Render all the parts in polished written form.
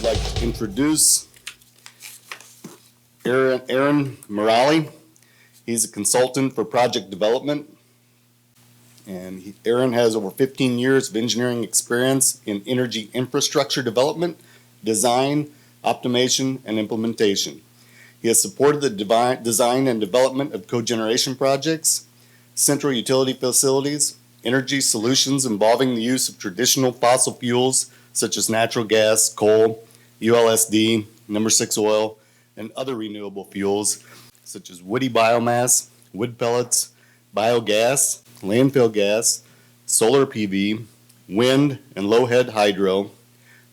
I'd like to introduce Aaron Morali. He's a consultant for project development. And Aaron has over 15 years of engineering experience in energy infrastructure development, design, optimization, and implementation. He has supported the design and development of cogeneration projects, central utility facilities, energy solutions involving the use of traditional fossil fuels such as natural gas, coal, ULSD, number 6 oil, and other renewable fuels such as woody biomass, wood pellets, biogas, landfill gas, solar PV, wind, and low-head hydro.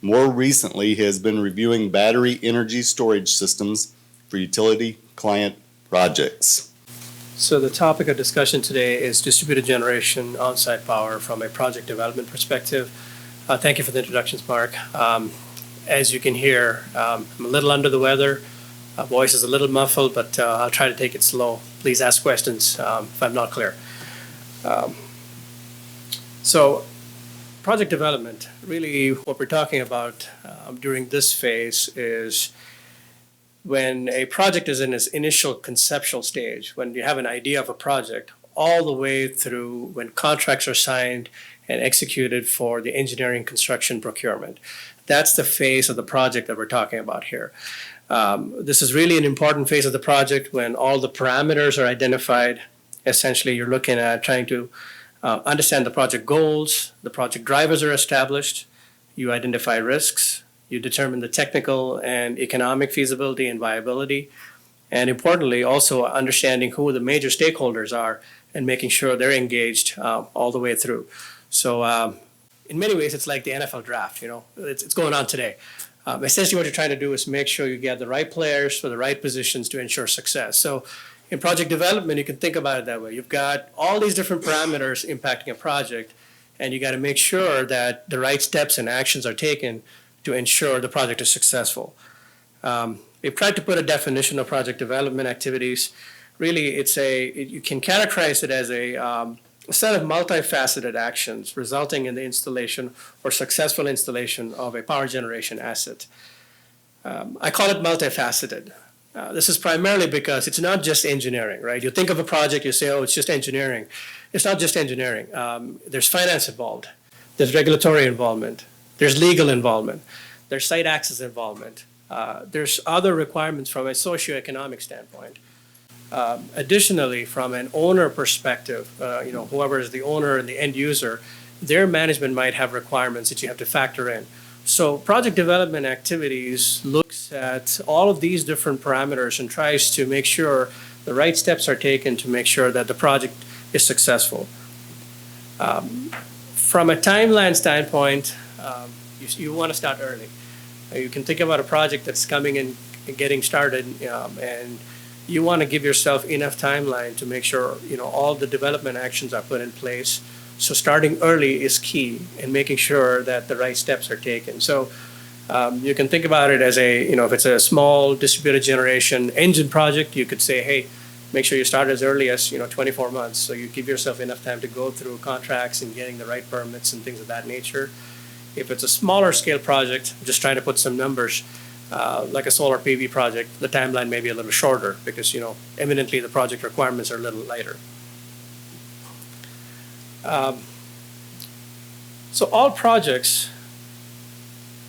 More recently, he has been reviewing battery energy storage systems for utility client projects. So the topic of discussion today is distributed generation on-site power from a project development perspective. Thank you for the introductions, Mark. As you can hear, I'm a little under the weather. My voice is a little muffled, but I'll try to take it slow. Please ask questions if I'm not clear. So project development, really what we're talking about during this phase is when a project is in its initial conceptual stage, when you have an idea of a project, all the way through when contracts are signed and executed for the engineering, construction, procurement. That's the phase of the project that we're talking about here. This is really an important phase of the project when all the parameters are identified. Essentially, you're looking at trying to understand the project goals, the project drivers are established, you identify risks, you determine the technical and economic feasibility and viability, and importantly, also understanding who the major stakeholders are and making sure they're engaged all the way through. So in many ways, it's like the NFL draft, it's going on today. Essentially what you're trying to do is make sure you get the right players for the right positions to ensure success. So in project development, you can think about it that way. You've got all these different parameters impacting a project, and you got to make sure that the right steps and actions are taken to ensure the project is successful. We've tried to put a definition of project development activities. Really, you can characterize it as a set of multifaceted actions resulting in the installation or successful installation of a power generation asset. I call it multifaceted. This is primarily because it's not just engineering, right? You think of a project, you say, oh, it's just engineering. It's not just engineering. There's finance involved. There's regulatory involvement. There's legal involvement. There's site access involvement. There's other requirements from a socioeconomic standpoint. Additionally, from an owner perspective, whoever is the owner and the end user, their management might have requirements that you have to factor in. So project development activities looks at all of these different parameters and tries to make sure the right steps are taken to make sure that the project is successful. From a timeline standpoint, you want to start early. You can think about a project that's coming in and getting started, and you want to give yourself enough timeline to make sure all the development actions are put in place. So starting early is key in making sure that the right steps are taken. So you can think about it as if it's a small distributed generation engine project, you could say, hey, make sure you start as early as 24 months. So you give yourself enough time to go through contracts and getting the right permits and things of that nature. If it's a smaller scale project, just trying to put some numbers, like a solar PV project, the timeline may be a little shorter because, eminently the project requirements are a little lighter. So all projects,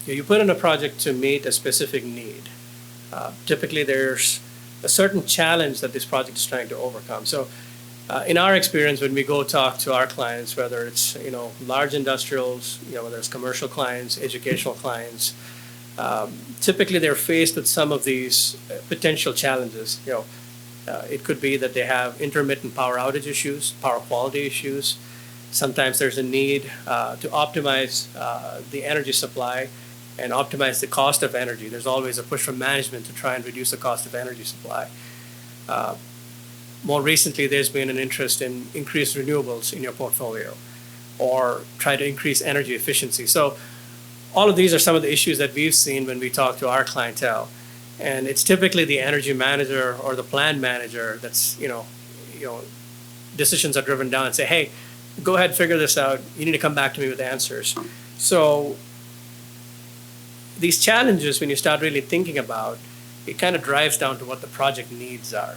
you put in a project to meet a specific need. Typically there's a certain challenge that this project is trying to overcome. So in our experience, when we go talk to our clients, whether it's large industrials, whether it's commercial clients, educational clients, typically they're faced with some of these potential challenges. It could be that they have intermittent power outage issues, power quality issues. Sometimes there's a need to optimize the energy supply and optimize the cost of energy. There's always a push from management to try and reduce the cost of energy supply. More recently, there's been an interest in increased renewables in your portfolio or try to increase energy efficiency. So all of these are some of the issues that we've seen when we talk to our clientele. And it's typically the energy manager or the plant manager that's, decisions are driven down and say, hey, go ahead, figure this out. You need to come back to me with answers. So these challenges, when you start really thinking about, it kind of drives down to what the project needs are.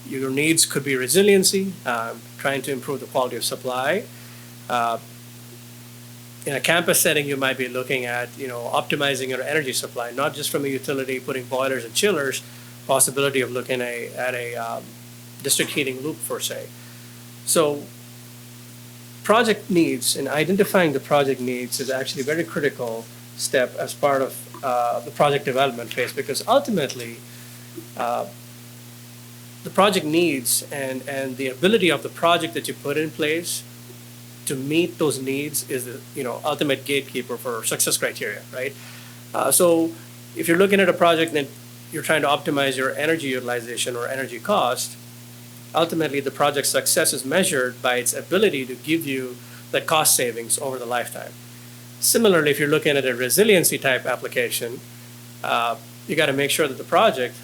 Your needs could be resiliency, trying to improve the quality of supply. Uh, in a campus setting, you might be looking at, optimizing your energy supply, not just from a utility, putting boilers and chillers, possibility of looking at a district heating loop, per se. So project needs and identifying the project needs is actually a very critical step as part of the project development phase, because ultimately the project needs and the ability of the project that you put in place to meet those needs is the ultimate gatekeeper for success criteria, right? So if you're looking at a project and you're trying to optimize your energy utilization or energy cost, ultimately the project's success is measured by its ability to give you the cost savings over the lifetime. Similarly, if you're looking at a resiliency type application, you got to make sure that the project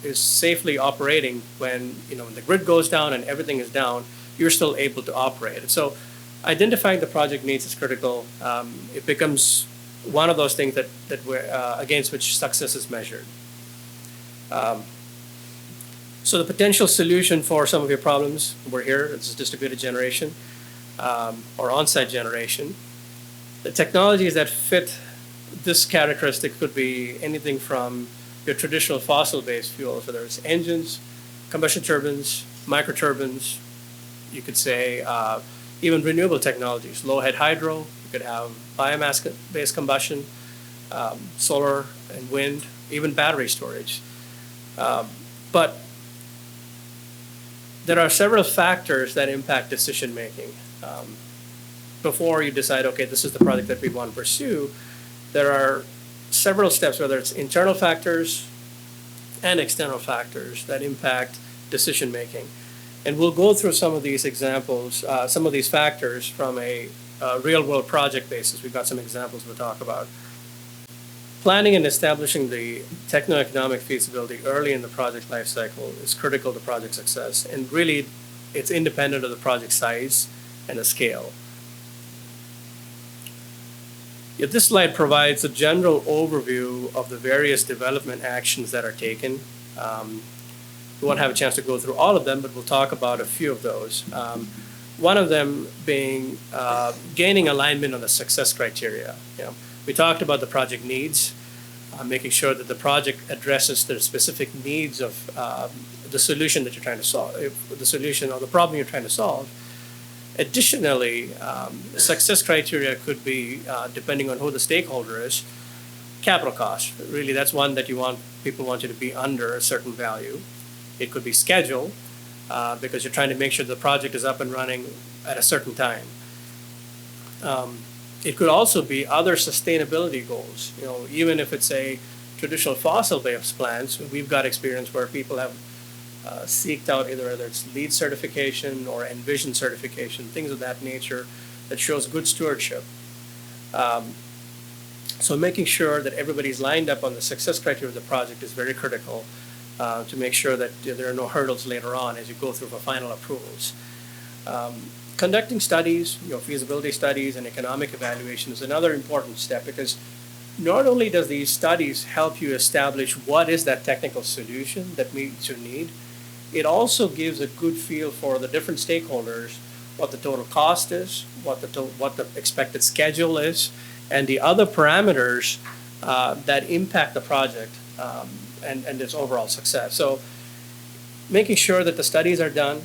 is safely operating when when the grid goes down and everything is down, you're still able to operate it. So identifying the project needs is critical. It becomes one of those things that we're, against which success is measured. So the potential solution for some of your problems were here. It's distributed generation or on-site generation. The technologies that fit this characteristic could be anything from your traditional fossil-based fuels, whether it's engines, combustion turbines, microturbines. You could say even renewable technologies, low-head hydro. You could have biomass-based combustion, solar and wind, even battery storage. But there are several factors that impact decision making. Before you decide, okay, this is the project that we want to pursue, there are several steps, whether it's internal factors and external factors that impact decision making. And we'll go through some of these examples, some of these factors from a real world project basis. We've got some examples we'll talk about. Planning and establishing the techno-economic feasibility early in the project life cycle is critical to project success. And really, it's independent of the project size and the scale. Yet this slide provides a general overview of the various development actions that are taken. We won't have a chance to go through all of them, but we'll talk about a few of those. One of them being gaining alignment on the success criteria. We talked about the project needs, making sure that the project addresses the specific needs of the solution that you're trying to solve, the solution or the problem you're trying to solve. Additionally, success criteria could be, depending on who the stakeholder is, capital cost. Really, that's one that people want you to be under a certain value. It could be schedule, because you're trying to make sure the project is up and running at a certain time. It could also be other sustainability goals. Even if it's a traditional fossil-based plants, we've got experience where people have seeked out either whether it's LEED certification or Envision certification, things of that nature that shows good stewardship. So making sure that everybody's lined up on the success criteria of the project is very critical to make sure that there are no hurdles later on as you go through the final approvals. Conducting studies, feasibility studies and economic evaluation is another important step, because not only does these studies help you establish what is that technical solution that meets your need, it also gives a good feel for the different stakeholders, what the total cost is, what the expected schedule is, and the other parameters that impact the project and its overall success. So making sure that the studies are done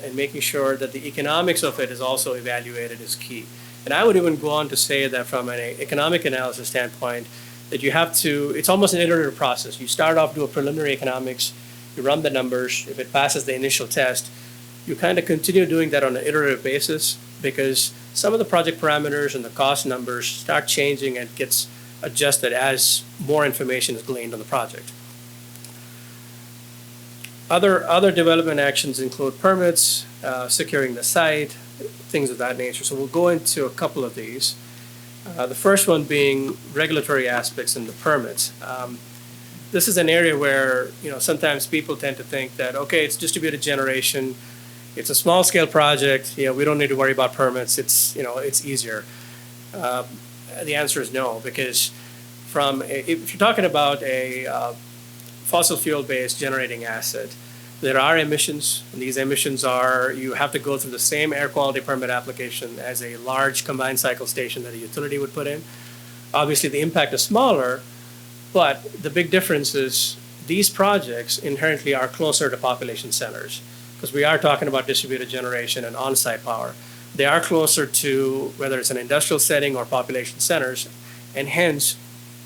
and making sure that the economics of it is also evaluated is key. And I would even go on to say that from an economic analysis standpoint, that you have to, it's almost an iterative process. You start off, do a preliminary economics, you run the numbers. If it passes the initial test, you kind of continue doing that on an iterative basis, because some of the project parameters and the cost numbers start changing and gets adjusted as more information is gleaned on the project. Other development actions include permits, securing the site, things of that nature. So we'll go into a couple of these. The first one being regulatory aspects and the permits. This is an area where sometimes people tend to think that, okay, it's distributed generation, it's a small scale project, we don't need to worry about permits, it's easier. The answer is no, because if you're talking about a fossil fuel-based generating asset, there are emissions, and these emissions are, you have to go through the same air quality permit application as a large combined cycle station that a utility would put in. Obviously, the impact is smaller, but the big difference is these projects inherently are closer to population centers, because we are talking about distributed generation and on-site power. They are closer to whether it's an industrial setting or population centers, and hence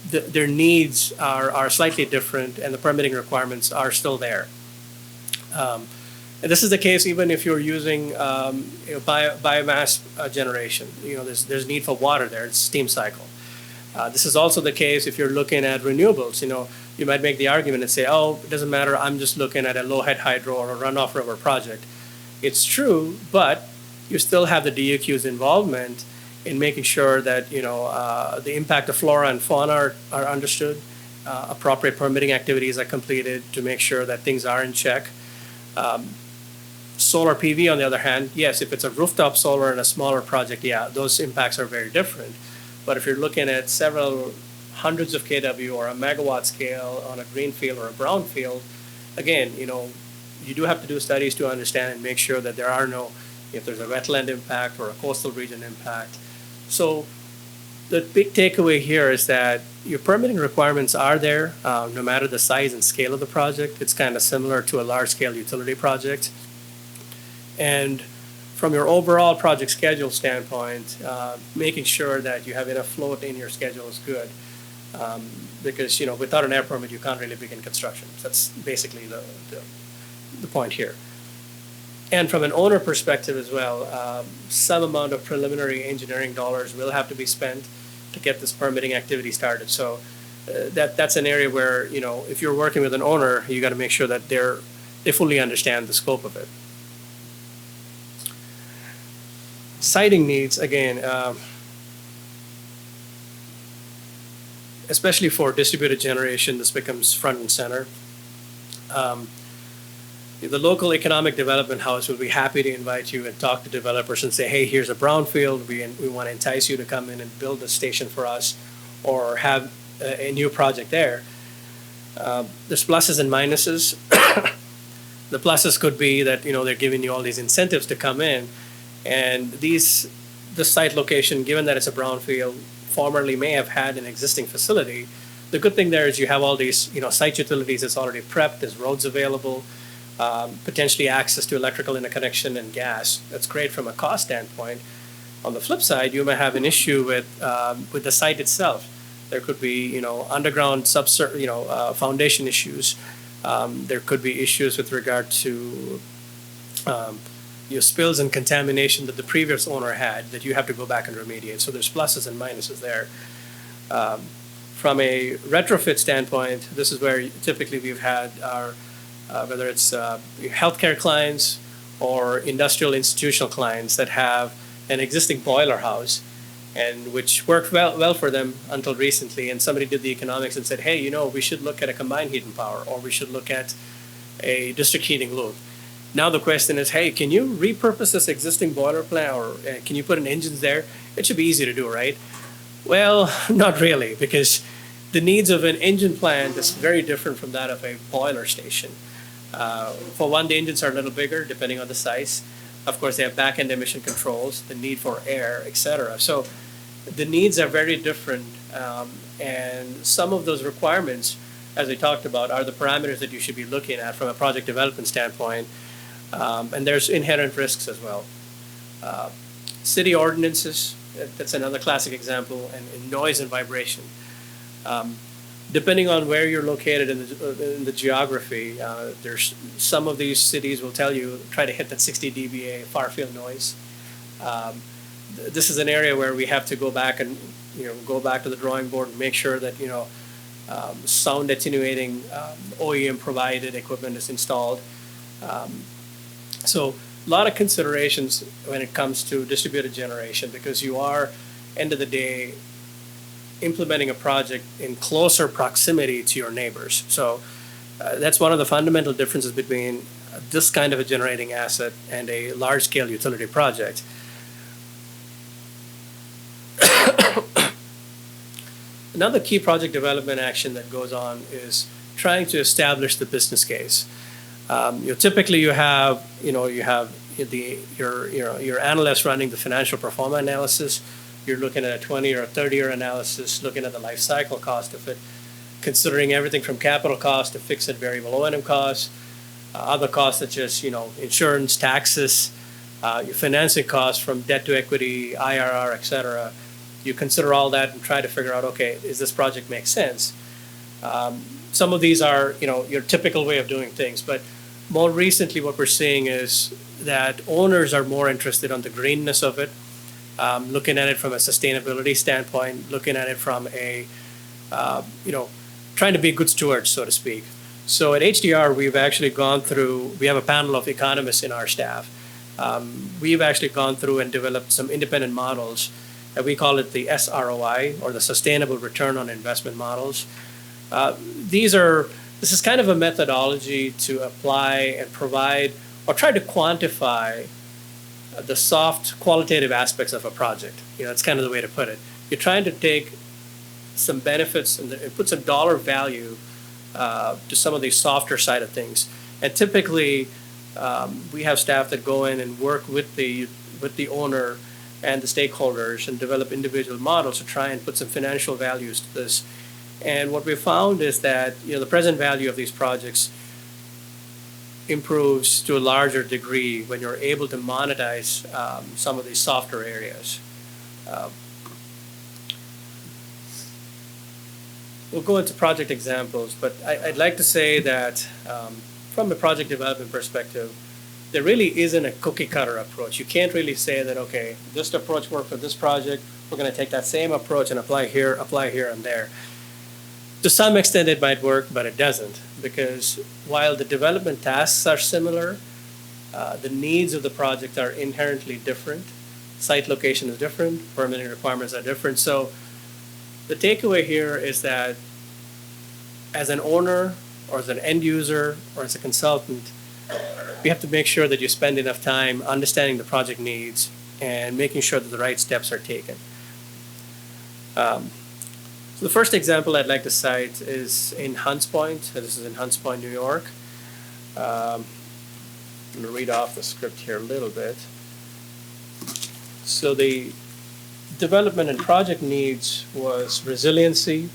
their needs are slightly different, and the permitting requirements are still there. And this is the case even if you're using biomass generation. There's need for water there. It's steam cycle. This is also the case if you're looking at renewables. You might make the argument and say, oh, it doesn't matter, I'm just looking at a low-head hydro or a runoff river project. It's true, but you still have the DEQ's involvement in making sure that the impact of flora and fauna are understood, appropriate permitting activities are completed to make sure that things are in check. Solar PV, on the other hand, yes, if it's a rooftop solar in a smaller project, yeah, those impacts are very different. But if you're looking at several hundreds of kW or a megawatt scale on a greenfield or a brownfield, again, you do have to do studies to understand and make sure that there are if there's a wetland impact or a coastal region impact. So the big takeaway here is that your permitting requirements are there, no matter the size and scale of the project. It's kind of similar to a large-scale utility project. And from your overall project schedule standpoint, making sure that you have enough float in your schedule is good. Because without an air permit, you can't really begin construction. So that's basically the point here. And from an owner perspective as well, some amount of preliminary engineering dollars will have to be spent to get this permitting activity started. So that's an area where if you're working with an owner, you got to make sure that they fully understand the scope of it. Siting needs, again, especially for distributed generation, this becomes front and center. The local economic development house will be happy to invite you and talk to developers and say, hey, here's a brownfield, we want to entice you to come in and build a station for us or have a new project there. There's pluses and minuses. The pluses could be that they're giving you all these incentives to come in, and the site location, given that it's a brownfield, formerly may have had an existing facility. The good thing there is you have all these site utilities that's already prepped, there's roads available, potentially access to electrical interconnection and gas. That's great from a cost standpoint. On the flip side, you may have an issue with the site itself. There could be underground foundation issues. There could be issues with regard to spills and contamination that the previous owner had that you have to go back and remediate. So there's pluses and minuses there. From a retrofit standpoint, this is where typically we've had our whether it's healthcare clients or industrial institutional clients that have an existing boiler house, and which worked well for them until recently. And somebody did the economics and said, hey, we should look at a combined heat and power, or we should look at a district heating loop. Now the question is, hey, can you repurpose this existing boiler plant, or can you put in engines there? It should be easy to do, right? Well, not really, because the needs of an engine plant is very different from that of a boiler station. For one, the engines are a little bigger, depending on the size. Of course, they have back-end emission controls, the need for air, etc. So the needs are very different, and some of those requirements, as we talked about, are the parameters that you should be looking at from a project development standpoint, and there's inherent risks as well. City ordinances, that's another classic example, and noise and vibration. Depending on where you're located in the geography, there's some of these cities will tell you try to hit that 60 dBA far field noise. This is an area where we have to go back and go back to the drawing board and make sure that sound attenuating OEM provided equipment is installed. So a lot of considerations when it comes to distributed generation, because you are, end of the day, implementing a project in closer proximity to your neighbors. So that's one of the fundamental differences between this kind of a generating asset and a large-scale utility project. Another key project development action that goes on is trying to establish the business case. Typically you have your analyst running the financial pro forma analysis. You're looking at a 20 or a 30-year analysis, looking at the life cycle cost of it, considering everything from capital cost to fixed and variable O&M costs, other costs such as insurance, taxes, your financing costs from debt to equity, IRR, et cetera. You consider all that and try to figure out, okay, is this project make sense? Some of these are your typical way of doing things, but more recently what we're seeing is that owners are more interested on the greenness of it, looking at it from a sustainability standpoint, looking at it from a trying to be good stewards, so to speak. So at HDR, we have a panel of economists in our staff. We've actually gone through and developed some independent models, and we call it the SROI, or the Sustainable Return on Investment models. This is kind of a methodology to apply and provide, or try to quantify the soft qualitative aspects of a project. That's kind of the way to put it. You're trying to take some benefits and put some dollar value to some of these softer side of things. And typically, we have staff that go in and work with the owner and the stakeholders and develop individual models to try and put some financial values to this. And what we found is that the present value of these projects improves to a larger degree when you're able to monetize some of these softer areas. We'll go into project examples, but I'd like to say that from a project development perspective, there really isn't a cookie cutter approach. You can't really say that, okay, this approach worked for this project, we're going to take that same approach and apply here, and there. To some extent it might work, but it doesn't, because while the development tasks are similar, the needs of the project are inherently different. Site location is different, permitting requirements are different. So the takeaway here is that as an owner or as an end user or as a consultant, you have to make sure that you spend enough time understanding the project needs and making sure that the right steps are taken. So the first example I'd like to cite is in Hunts Point. This is in Hunts Point, New York. I'm going to read off the script here a little bit. So the development and project needs was resiliency,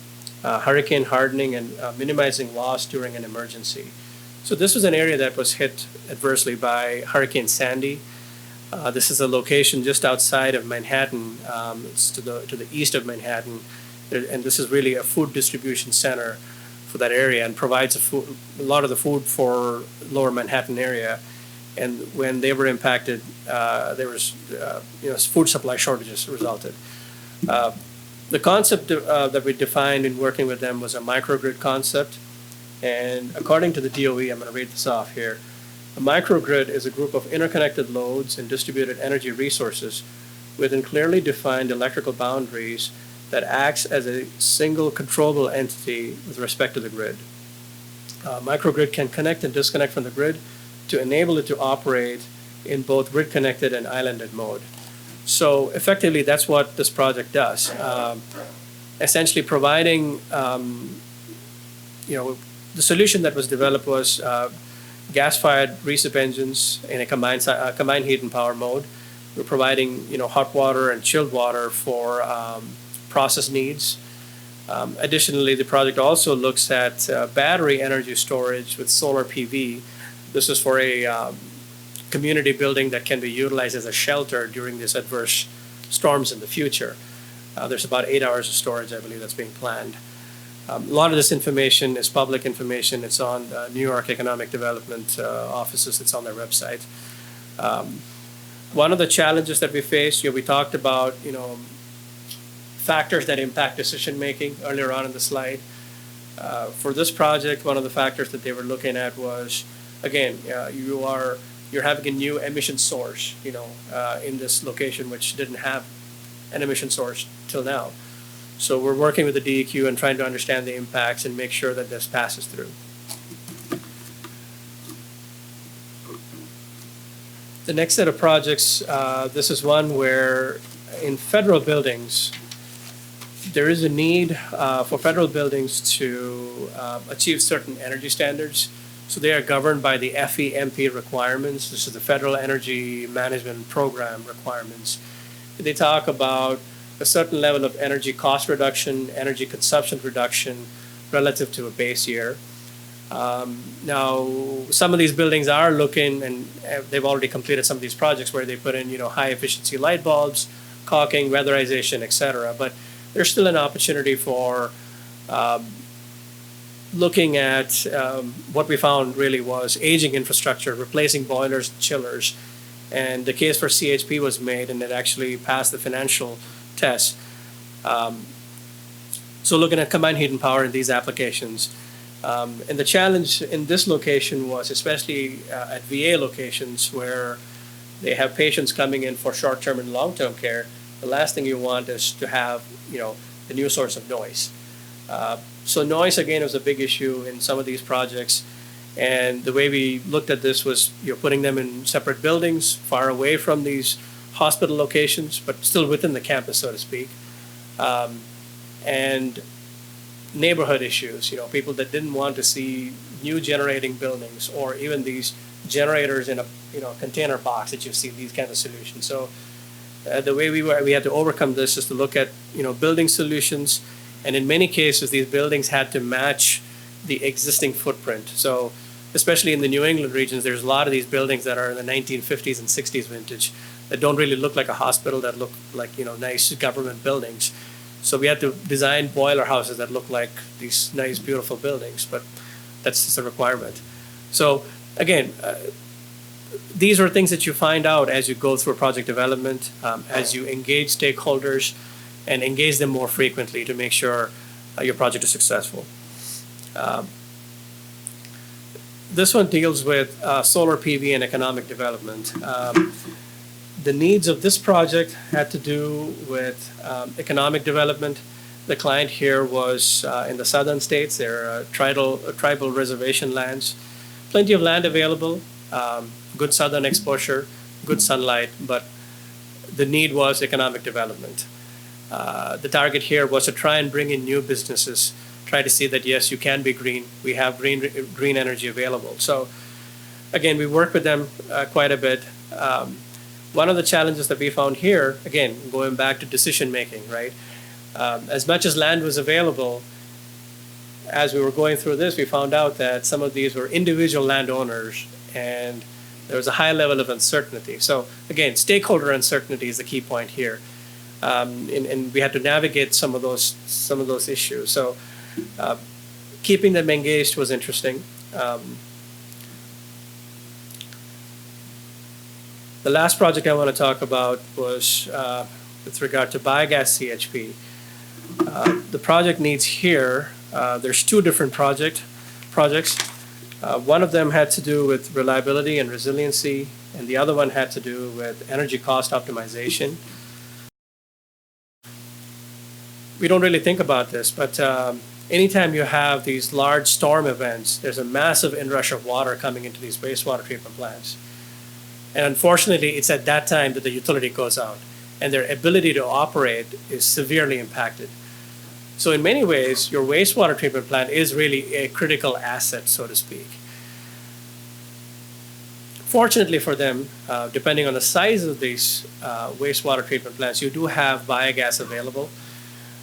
hurricane hardening, and minimizing loss during an emergency. So this was an area that was hit adversely by Hurricane Sandy. This is a location just outside of Manhattan. It's to the east of Manhattan, and this is really a food distribution center for that area and provides a lot of the food for lower Manhattan area. And when they were impacted, there was food supply shortages resulted. The concept that we defined in working with them was a microgrid concept. And according to the DOE, I'm going to read this off here. A microgrid is a group of interconnected loads and distributed energy resources within clearly defined electrical boundaries that acts as a single controllable entity with respect to the grid. Microgrid can connect and disconnect from the grid to enable it to operate in both grid-connected and islanded mode. So effectively, that's what this project does. Essentially providing, the solution that was developed was gas-fired recip engines in a combined heat and power mode. We're providing, hot water and chilled water for process needs. Additionally, the project also looks at battery energy storage with solar PV. This is for a community building that can be utilized as a shelter during these adverse storms in the future. There's about 8 hours of storage, I believe, that's being planned. A lot of this information is public information. It's on New York Economic Development offices. It's on their website. One of the challenges that we face, we talked about, factors that impact decision making earlier on in the slide. For this project, one of the factors that they were looking at was, again, you're having a new emission source, in this location, which didn't have an emission source till now. So we're working with the DEQ and trying to understand the impacts and make sure that this passes through. The next set of projects, this is one where in federal buildings, There is a need for federal buildings to achieve certain energy standards. So they are governed by the FEMP requirements. This is the Federal Energy Management Program requirements. They talk about a certain level of energy cost reduction, energy consumption reduction relative to a base year. Now, some of these buildings are looking, and they've already completed some of these projects where they put in, high efficiency light bulbs, caulking, weatherization, et cetera. But there's still an opportunity for looking at what we found really was aging infrastructure, replacing boilers, chillers, and the case for CHP was made, and it actually passed the financial test. So looking at combined heat and power in these applications. And the challenge in this location was, especially at VA locations where they have patients coming in for short-term and long-term care, the last thing you want is to have, the new source of noise. So noise, again, was a big issue in some of these projects. And the way we looked at this was, putting them in separate buildings, far away from these hospital locations, but still within the campus, so to speak. And neighborhood issues, people that didn't want to see new generating buildings or even these generators in a container box that you see, these kind of solutions. So the way we had to overcome this is to look at building solutions, and in many cases these buildings had to match the existing footprint. So especially in the New England regions, there's a lot of these buildings that are in the 1950s and 60s vintage that don't really look like a hospital, that look like nice government buildings. So we had to design boiler houses that look like these nice, beautiful buildings, but that's just a requirement. So again, these are things that you find out as you go through project development, as you engage stakeholders and engage them more frequently to make sure your project is successful. This one deals with solar PV and economic development. The needs of this project had to do with economic development. The client here was in the southern states. They're tribal reservation lands. Plenty of land available, good southern exposure, good sunlight, but the need was economic development. The target here was to try and bring in new businesses, try to see that, yes, you can be green. We have green energy available. So again, we worked with them quite a bit. One of the challenges that we found here, again, going back to decision making, right? As much as land was available, as we were going through this, we found out that some of these were individual landowners, and there was a high level of uncertainty. So again, stakeholder uncertainty is the key point here, and we had to navigate some of those issues. So keeping them engaged was interesting. The last project I want to talk about was with regard to biogas CHP. The project needs here, there's two different projects. One of them had to do with reliability and resiliency, and the other one had to do with energy cost optimization. We don't really think about this, but anytime you have these large storm events, there's a massive inrush of water coming into these wastewater treatment plants. And unfortunately, it's at that time that the utility goes out, and their ability to operate is severely impacted. So in many ways, your wastewater treatment plant is really a critical asset, so to speak. Fortunately for them, depending on the size of these wastewater treatment plants, you do have biogas available.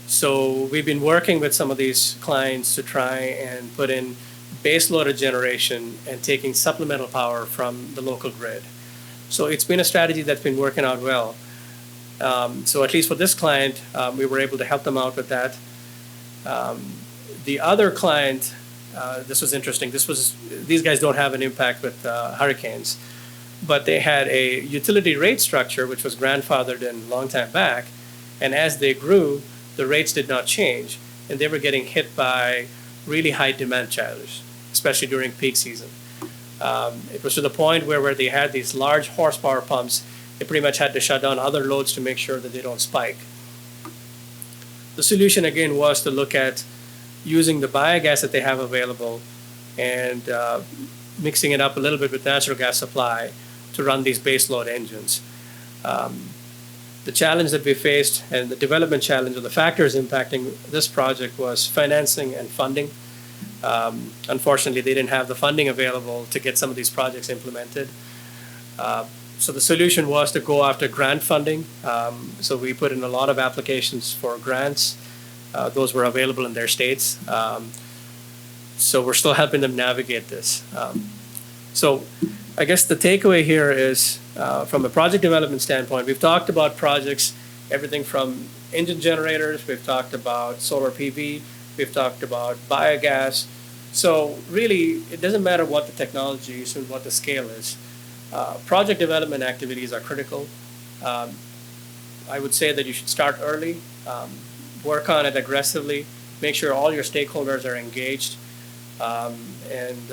So we've been working with some of these clients to try and put in base loaded generation and taking supplemental power from the local grid. So it's been a strategy that's been working out well. So at least for this client, we were able to help them out with that. The other client, this was interesting. These guys don't have an impact with hurricanes, but they had a utility rate structure which was grandfathered in a long time back, and as they grew, the rates did not change, and they were getting hit by really high demand charges, especially during peak season. It was to the point where they had these large horsepower pumps, they pretty much had to shut down other loads to make sure that they don't spike. The solution again was to look at using the biogas that they have available and mixing it up a little bit with natural gas supply to run these base load engines. The The challenge that we faced and the development challenge or the factors impacting this project was financing and funding. Unfortunately, they didn't have the funding available to get some of these projects implemented. So the solution was to go after grant funding. So we put in a lot of applications for grants. Those were available in their states. So we're still helping them navigate this. So I guess the takeaway here is, from a project development standpoint, we've talked about projects, everything from engine generators, we've talked about solar PV, we've talked about biogas. So really, it doesn't matter what the technology is and what the scale is. Project development activities are critical. I would say that you should start early, work on it aggressively, make sure all your stakeholders are engaged, and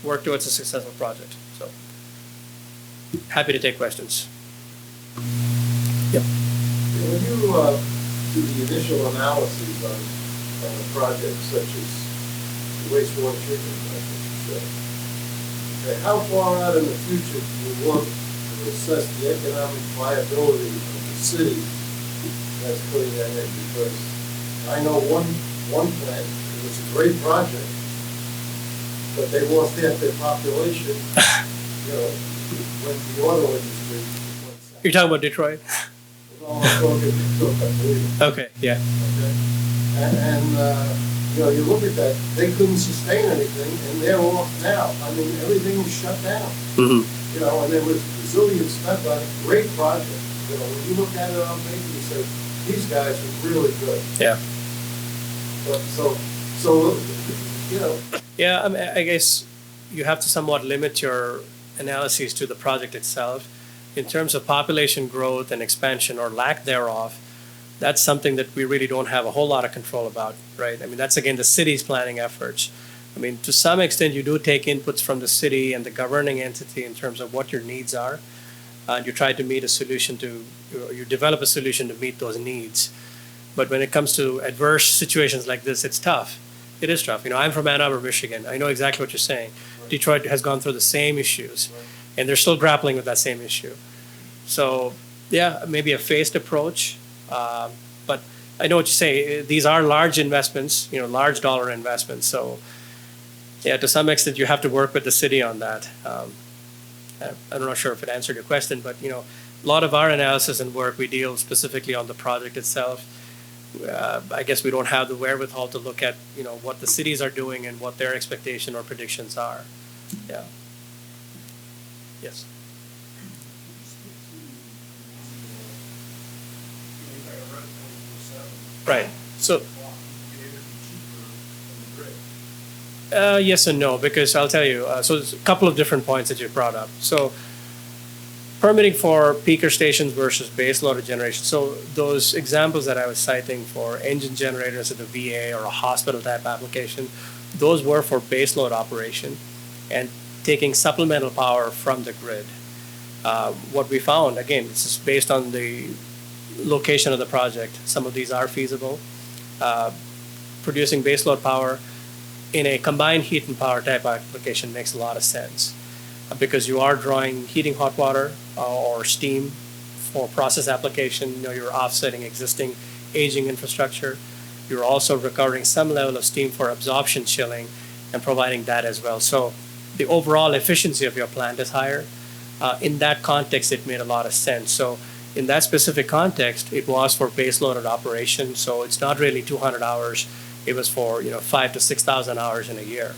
work towards a successful project. So, happy to take questions. Yep. When you do the initial analyses on a project such as the wastewater treatment plant, okay, how far out in the future do you look to assess the economic viability of the city that's putting that in? Because I know one plant, it was a great project, but they lost half their population, when the auto industry went south. You're talking about Detroit? Well, I'm talking Detroit, I believe. Okay, yeah. Okay. And you look at that, they couldn't sustain anything, and they're off now. I mean, everything was shut down. Mm-hmm. And there was bazillions spent on it. Great project. When you look at it on paper, you say, these guys are really good. Yeah. But Yeah, I guess you have to somewhat limit your analyses to the project itself. In terms of population growth and expansion or lack thereof, that's something that we really don't have a whole lot of control about, right? I mean, that's again the city's planning efforts. I mean, to some extent, you do take inputs from the city and the governing entity in terms of what your needs are. And you try to meet a solution you develop a solution to meet those needs. But when it comes to adverse situations like this, it's tough. It is tough. I'm from Ann Arbor, Michigan. I know exactly what you're saying. Right. Detroit has gone through the same issues, right, and they're still grappling with that same issue. So, yeah, maybe a phased approach. But I know what you say. These are large investments, large dollar investments. So, yeah, to some extent, you have to work with the city on that. I'm not sure if it answered your question, but, a lot of our analysis and work, we deal specifically on the project itself. I guess we don't have the wherewithal to look at, what the cities are doing and what their expectation or predictions are. Yeah. Yes. Right. So. Yes and no, because I'll tell you. So there's a couple of different points that you brought up. So permitting for peaker stations versus base load generation. So those examples that I was citing for engine generators at the VA or a hospital type application, those were for base load operation and taking supplemental power from the grid. What we found, again, this is based on the location of the project. Some of these are feasible. Producing base load power in a combined heat and power type application makes a lot of sense, because you are drawing heating hot water or steam for process application. You're offsetting existing aging infrastructure. You're also recovering some level of steam for absorption chilling and providing that as well. So the overall efficiency of your plant is higher. In that context, it made a lot of sense. So in that specific context, it was for base loaded operation. So it's not really 200 hours. It was for 5,000 to 6,000 hours in a year.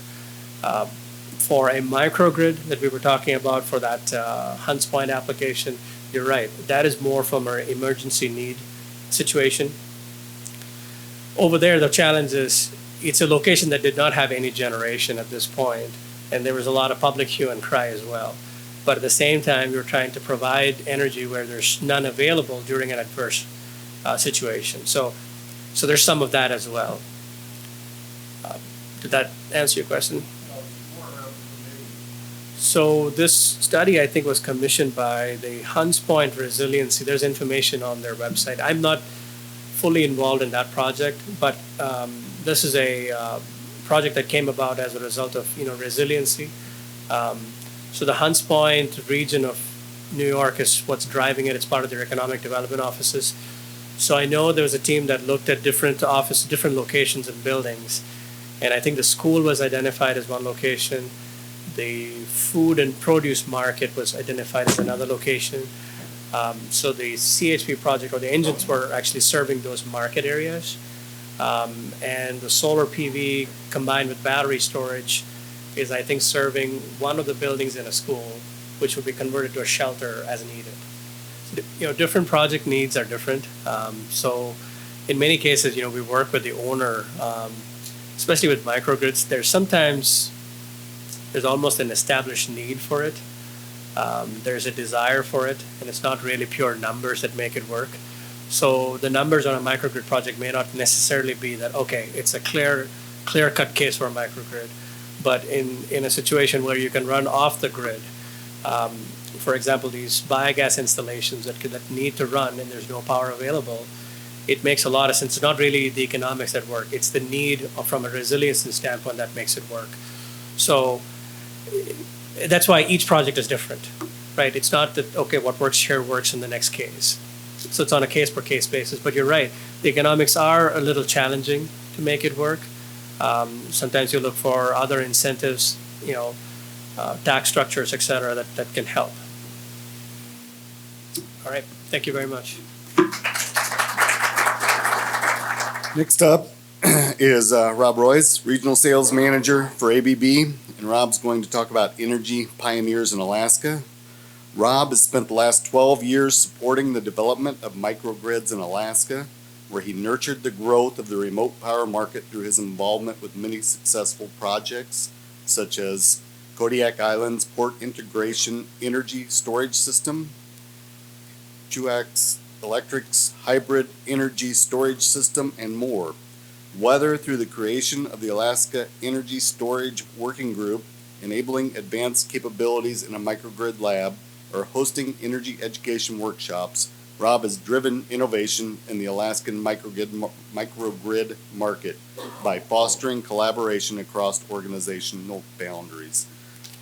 For a microgrid that we were talking about for that Hunts Point application, you're right. That is more from our emergency need situation. Over there, the challenge is it's a location that did not have any generation at this point, and there was a lot of public hue and cry as well. But at the same time, you're trying to provide energy where there's none available during an adverse situation. So there's some of that as well. Did that answer your question? So this study, I think, was commissioned by the Hunts Point Resiliency. There's information on their website. I'm not fully involved in that project, but this is a project that came about as a result of resiliency. So the Hunts Point region of New York is what's driving it. It's part of their economic development offices. So I know there was a team that looked at different locations and buildings. And I think the school was identified as one location. The food and produce market was identified as another location. So the CHP project, or the engines, were actually serving those market areas. And the solar PV combined with battery storage is, I think, serving one of the buildings in a school, which would be converted to a shelter as needed. You know, different project needs are different. So in many cases, you know, we work with the owner, especially with microgrids. There's almost an established need for it. There's a desire for it, and it's not really pure numbers that make it work. So the numbers on a microgrid project may not necessarily be that, okay, it's a clear-cut case for a microgrid. But in a situation where you can run off the grid, for example, these biogas installations that need to run and there's no power available, it makes a lot of sense. It's not really the economics that work. It's the need from a resiliency standpoint that makes it work. So that's why each project is different, right? It's not that, okay, what works here works in the next case. So it's on a case-per-case basis. But you're right, the economics are a little challenging to make it work. Sometimes you look for other incentives, you know, tax structures, et cetera, that can help. All right, thank you very much. Next up is Rob Royce, Regional Sales Manager for ABB, and Rob's going to talk about energy pioneers in Alaska. Rob has spent the last 12 years supporting the development of microgrids in Alaska, where he nurtured the growth of the remote power market through his involvement with many successful projects, such as Kodiak Island's Port Integration Energy Storage System, Truax Electric's Hybrid Energy Storage System, and more. Whether through the creation of the Alaska Energy Storage Working Group, enabling advanced capabilities in a microgrid lab, or hosting energy education workshops, Rob has driven innovation in the Alaskan microgrid market by fostering collaboration across organizational boundaries.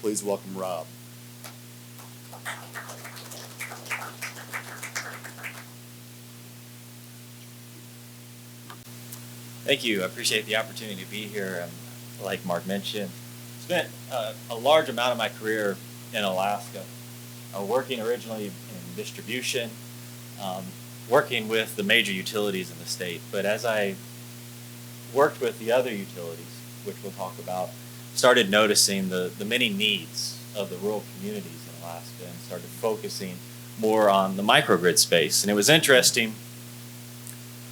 Please welcome Rob. Thank you. I appreciate the opportunity to be here. Like Mark mentioned, spent a large amount of my career in Alaska, working originally in distribution, working with the major utilities in the state. But as I worked with the other utilities, which we'll talk about, started noticing the many needs of the rural communities in Alaska and started focusing more on the microgrid space. And it was interesting,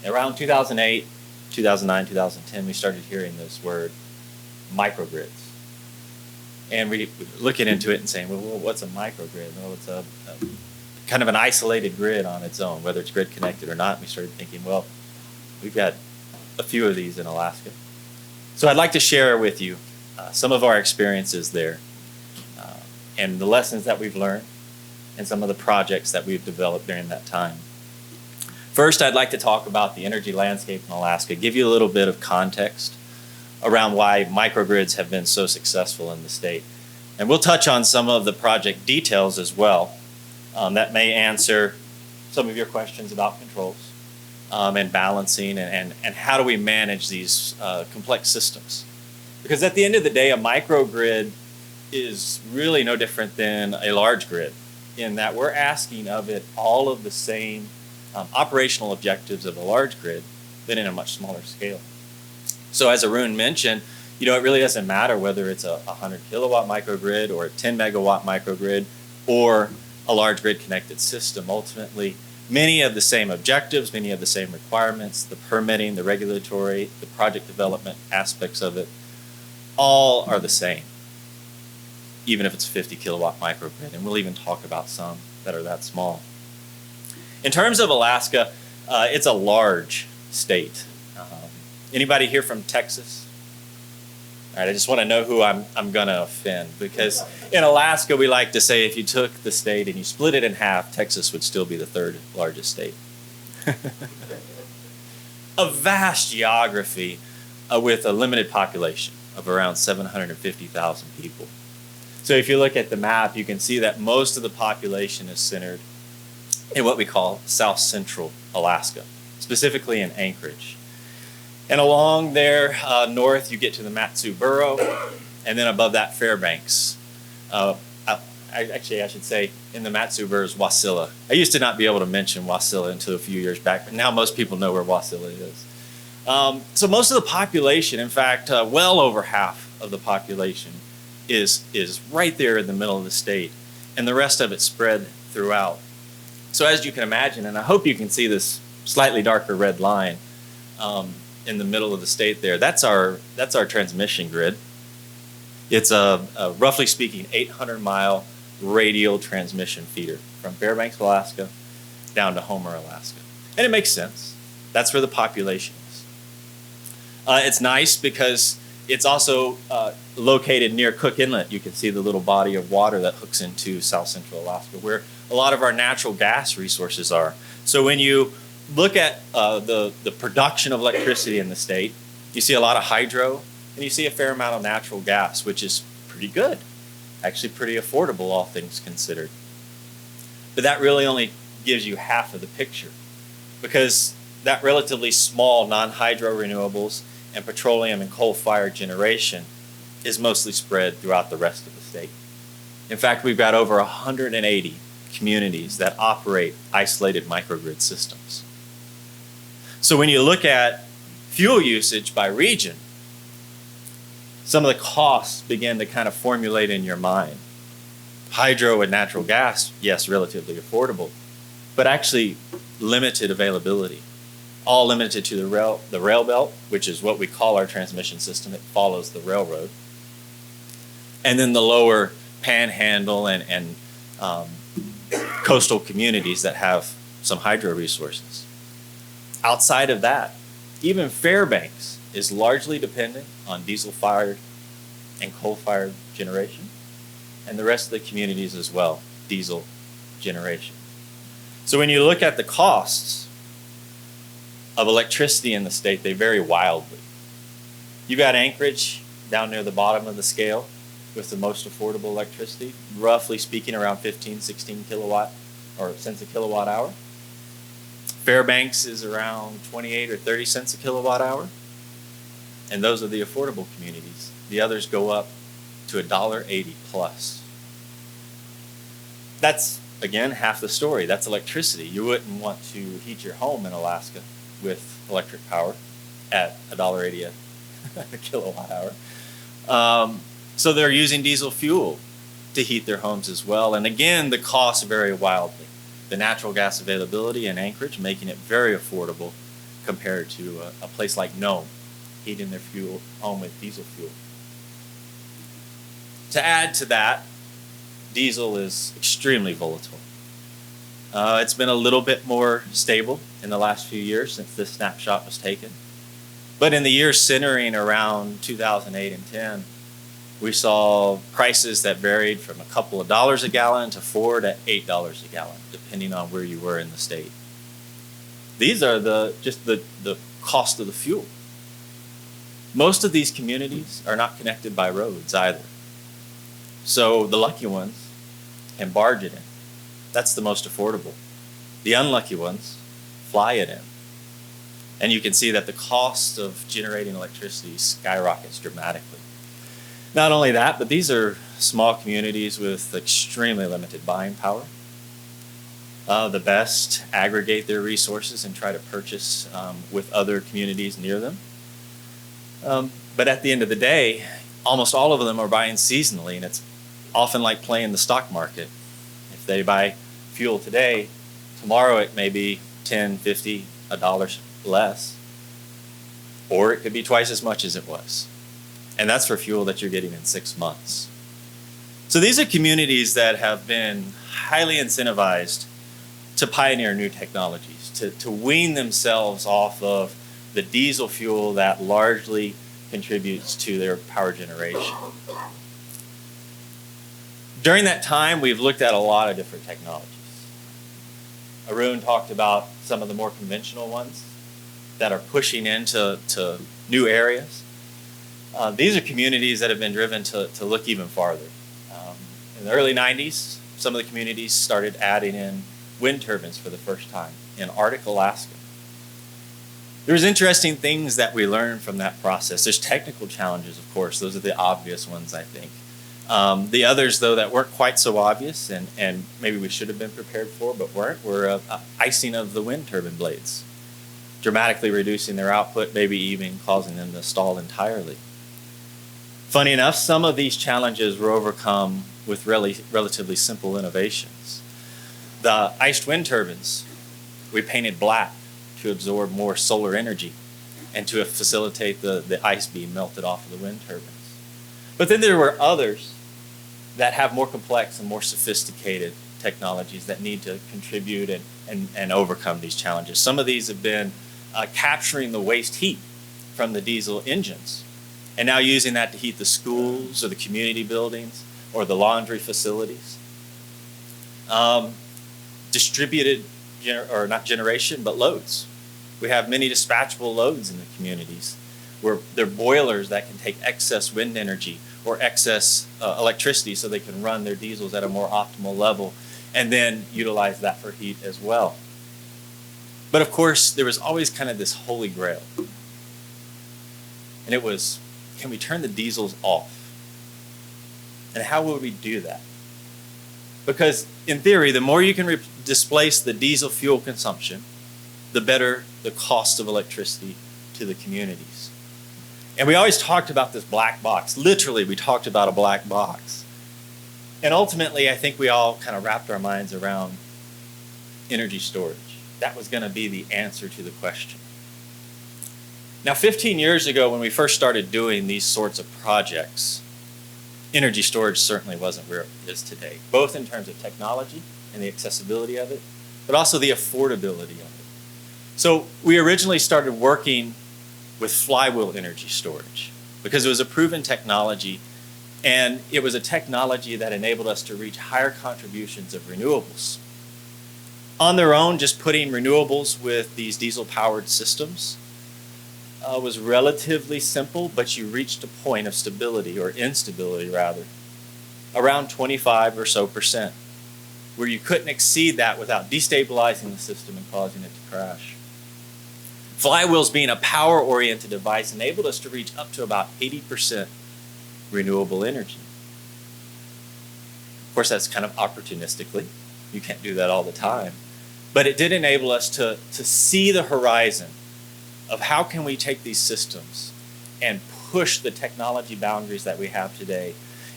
around 2008, 2009, 2010, we started hearing this word, microgrids. And we looking into it and saying, well, what's a microgrid? Well, it's a kind of an isolated grid on its own, whether it's grid connected or not. And we started thinking, well, we've got a few of these in Alaska. So I'd like to share with you some of our experiences there and the lessons that we've learned and some of the projects that we've developed during that time. First, I'd like to talk about the energy landscape in Alaska, give you a little bit of context around why microgrids have been so successful in the state. And we'll touch on some of the project details as well that may answer some of your questions about controls and balancing and how do we manage these complex systems. Because at the end of the day, a microgrid is really no different than a large grid in that we're asking of it all of the same operational objectives of a large grid, but in a much smaller scale. So as Arun mentioned, you know, it really doesn't matter whether it's a 100 kilowatt microgrid or a 10 megawatt microgrid or a large grid connected system. Ultimately, many of the same objectives, many of the same requirements, the permitting, the regulatory, the project development aspects of it, all are the same, even if it's a 50 kilowatt microgrid. And we'll even talk about some that are that small. In terms of Alaska, it's a large state. Anybody here from Texas? All right, I just want to know who I'm going to offend, because in Alaska we like to say if you took the state and you split it in half, Texas would still be the third largest state. A vast geography with a limited population of around 750,000 people. So if you look at the map, you can see that most of the population is centered in what we call South Central Alaska, specifically in Anchorage. And along there north, you get to the Matsu Borough, and then above that, Fairbanks. Actually, I should say in the Matsu Borough is Wasilla. I used to not be able to mention Wasilla until a few years back, but now most people know where Wasilla is. So most of the population, in fact, well over half of the population is right there in the middle of the state, and the rest of it spread throughout. So as you can imagine, and I hope you can see this slightly darker red line in the middle of the state there, that's our transmission grid. It's a roughly speaking 800-mile radial transmission feeder from Fairbanks, Alaska, down to Homer, Alaska. And it makes sense. That's where the population is. It's nice because it's also located near Cook Inlet. You can see the little body of water that hooks into South Central Alaska, where a lot of our natural gas resources are. So when you look at the production of electricity in the state, you see a lot of hydro, and you see a fair amount of natural gas, which is pretty good. Actually pretty affordable, all things considered. But that really only gives you half of the picture, because that relatively small non-hydro renewables and petroleum and coal-fired generation is mostly spread throughout the rest of the state. In fact, we've got over 180 communities that operate isolated microgrid systems. So when you look at fuel usage by region, some of the costs begin to kind of formulate in your mind. Hydro and natural gas, yes, relatively affordable, but actually limited availability. All limited to the rail belt, which is what we call our transmission system. It follows the railroad. And then the lower panhandle and coastal communities that have some hydro resources. Outside of that, even Fairbanks is largely dependent on diesel-fired and coal-fired generation, and the rest of the communities as well, diesel generation. So when you look at the costs of electricity in the state, they vary wildly. You've got Anchorage down near the bottom of the scale with the most affordable electricity, roughly speaking around 15, 16 kilowatt or cents a kilowatt hour. Fairbanks is around 28 or 30 cents a kilowatt hour. And those are the affordable communities. The others go up to $1.80 plus. That's, again, half the story. That's electricity. You wouldn't want to heat your home in Alaska with electric power at $1.80 a kilowatt hour. So they're using diesel fuel to heat their homes as well. And again, the costs vary wildly. The natural gas availability in Anchorage making it very affordable compared to a place like Nome, heating their fuel home with diesel fuel. To add to that, diesel is extremely volatile. It's been a little bit more stable in the last few years since this snapshot was taken. But in the years centering around 2008 and 10, we saw prices that varied from a couple of dollars a gallon to $4 to $8 a gallon, depending on where you were in the state. These are just the cost of the fuel. Most of these communities are not connected by roads either. So the lucky ones can barge it in. That's the most affordable. The unlucky ones fly it in. And you can see that the cost of generating electricity skyrockets dramatically. Not only that, but these are small communities with extremely limited buying power. The best aggregate their resources and try to purchase with other communities near them. But at the end of the day, almost all of them are buying seasonally, and it's often like playing the stock market. If they buy fuel today, tomorrow it may be $10, $50, $1 less, or it could be twice as much as it was. And that's for fuel that you're getting in 6 months. So these are communities that have been highly incentivized to pioneer new technologies, to wean themselves off of the diesel fuel that largely contributes to their power generation. During that time, we've looked at a lot of different technologies. Arun talked about some of the more conventional ones that are pushing into new areas. These are communities that have been driven to look even farther. in the early 90s, some of the communities started adding in wind turbines for the first time in Arctic Alaska. There's interesting things that we learned from that process. There's technical challenges, of course. Those are the obvious ones, I think. The others, though, that weren't quite so obvious and maybe we should have been prepared for but weren't, were icing of the wind turbine blades, dramatically reducing their output, maybe even causing them to stall entirely. Funny enough, some of these challenges were overcome with relatively simple innovations. The iced wind turbines, we painted black to absorb more solar energy and to facilitate the ice being melted off of the wind turbines. But then there were others that have more complex and more sophisticated technologies that need to contribute and overcome these challenges. Some of these have been capturing the waste heat from the diesel engines and now using that to heat the schools or the community buildings or the laundry facilities. Distributed, or not generation, but loads. We have many dispatchable loads in the communities where they're boilers that can take excess wind energy or excess electricity so they can run their diesels at a more optimal level and then utilize that for heat as well. But of course, there was always kind of this holy grail. And it was, can we turn the diesels off? And how would we do that? Because in theory, the more you can displace the diesel fuel consumption, the better the cost of electricity to the communities. And we always talked about this black box. Literally, we talked about a black box. And ultimately, I think we all kind of wrapped our minds around energy storage. That was going to be the answer to the question. Now, 15 years ago, when we first started doing these sorts of projects, energy storage certainly wasn't where it is today, both in terms of technology and the accessibility of it, but also the affordability of it. So we originally started working with flywheel energy storage because it was a proven technology, and it was a technology that enabled us to reach higher contributions of renewables. On their own, just putting renewables with these diesel-powered systems was relatively simple, but you reached a point of stability, or instability rather, around 25% or so, where you couldn't exceed that without destabilizing the system and causing it to crash. Flywheels, being a power-oriented device, enabled us to reach up to about 80% renewable energy. Of course, that's kind of opportunistically. You can't do that all the time. But it did enable us to see the horizon of how can we take these systems and push the technology boundaries that we have today.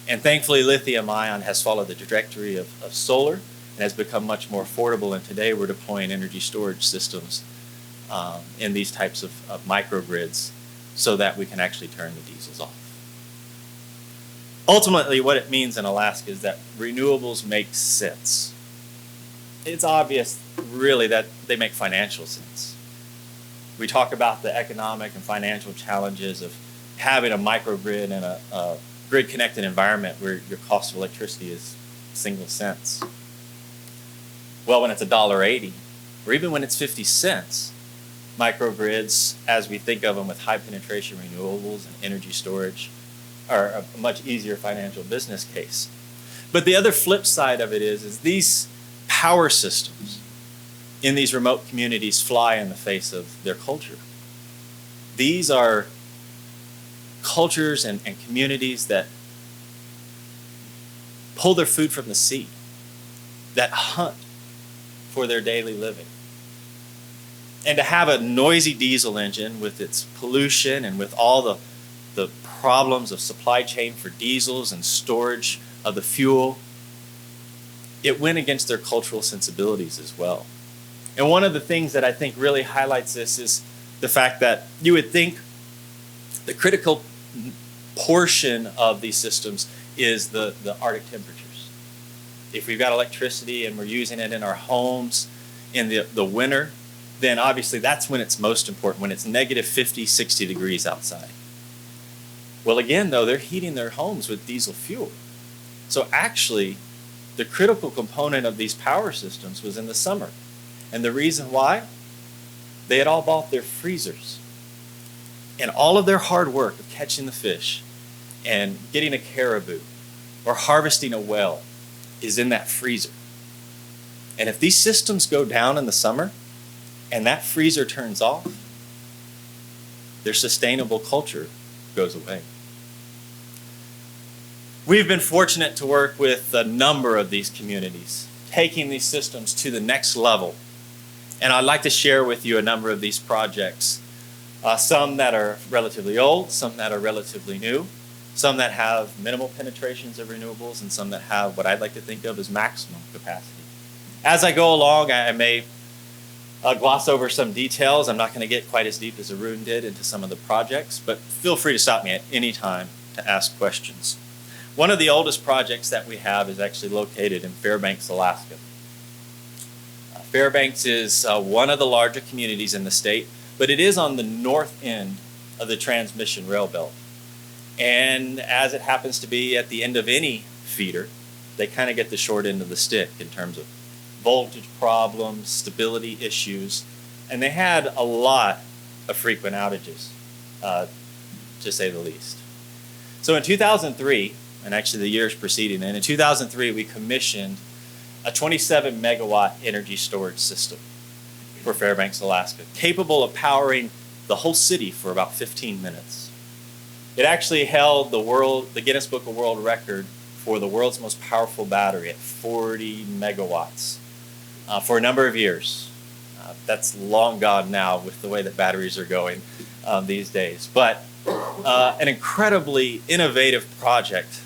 And thankfully, lithium-ion has followed the trajectory of solar and has become much more affordable. And today we're deploying energy storage systems in these types of microgrids so that we can actually turn the diesels off. Ultimately, what it means in Alaska is that renewables make sense. It's obvious, really, that they make financial sense. We talk about the economic and financial challenges of having a microgrid and a grid-connected environment where your cost of electricity is single cents. Well, when it's $1.80, or even when it's 50 cents, microgrids, as we think of them with high penetration renewables and energy storage, are a much easier financial business case. But the other flip side of it is these power systems in these remote communities fly in the face of their culture. These are cultures and communities that pull their food from the sea, that hunt for their daily living. And to have a noisy diesel engine with its pollution and with all the problems of supply chain for diesels and storage of the fuel, it went against their cultural sensibilities as well. And one of the things that I think really highlights this is the fact that you would think the critical portion of these systems is the Arctic temperatures. If we've got electricity and we're using it in our homes in the winter, then obviously that's when it's most important, when it's negative 50, 60 degrees outside. Well, again, though, they're heating their homes with diesel fuel. So actually, the critical component of these power systems was in the summer. And the reason why? They had all bought their freezers. And all of their hard work of catching the fish and getting a caribou or harvesting a whale is in that freezer. And if these systems go down in the summer and that freezer turns off, their sustainable culture goes away. We've been fortunate to work with a number of these communities, taking these systems to the next level. And I'd like to share with you a number of these projects. Some that are relatively old, some that are relatively new, some that have minimal penetrations of renewables, and some that have what I'd like to think of as maximum capacity. As I go along, I may gloss over some details. I'm not going to get quite as deep as Arun did into some of the projects, but feel free to stop me at any time to ask questions. One of the oldest projects that we have is actually located in Fairbanks, Alaska. Fairbanks is one of the larger communities in the state, but it is on the north end of the transmission rail belt. And as it happens to be at the end of any feeder, they kind of get the short end of the stick in terms of voltage problems, stability issues, and they had a lot of frequent outages, to say the least. So in 2003, and actually the years preceding, and in 2003 we commissioned a 27 megawatt energy storage system for Fairbanks, Alaska, capable of powering the whole city for about 15 minutes. It actually held the Guinness Book of World Record for the world's most powerful battery at 40 megawatts for a number of years. That's long gone now with the way that batteries are going these days. But an incredibly innovative project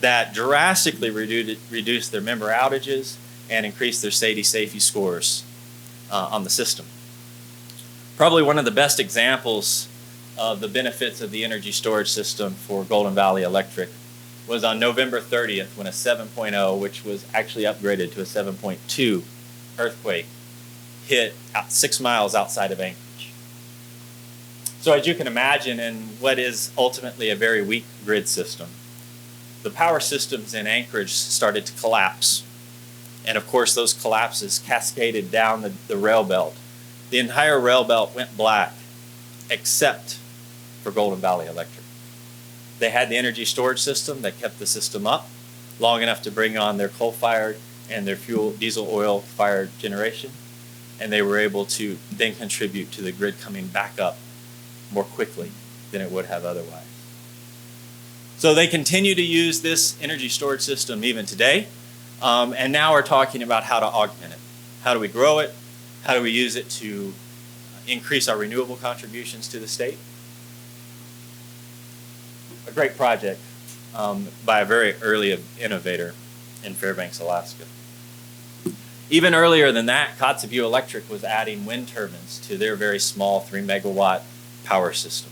that drastically reduced their member outages and increased their safety scores on the system. Probably one of the best examples of the benefits of the energy storage system for Golden Valley Electric was on November 30th when a 7.0, which was actually upgraded to a 7.2 earthquake, hit 6 miles outside of Anchorage. So as you can imagine, in what is ultimately a very weak grid system, the power systems in Anchorage started to collapse. And of course, those collapses cascaded down the rail belt. The entire rail belt went black, except for Golden Valley Electric. They had the energy storage system that kept the system up long enough to bring on their coal-fired and their diesel oil-fired generation. And they were able to then contribute to the grid coming back up more quickly than it would have otherwise. So they continue to use this energy storage system even today. And now we're talking about how to augment it. How do we grow it? How do we use it to increase our renewable contributions to the state? A great project by a very early innovator in Fairbanks, Alaska. Even earlier than that, Kotzebue Electric was adding wind turbines to their very small 3 megawatt power system.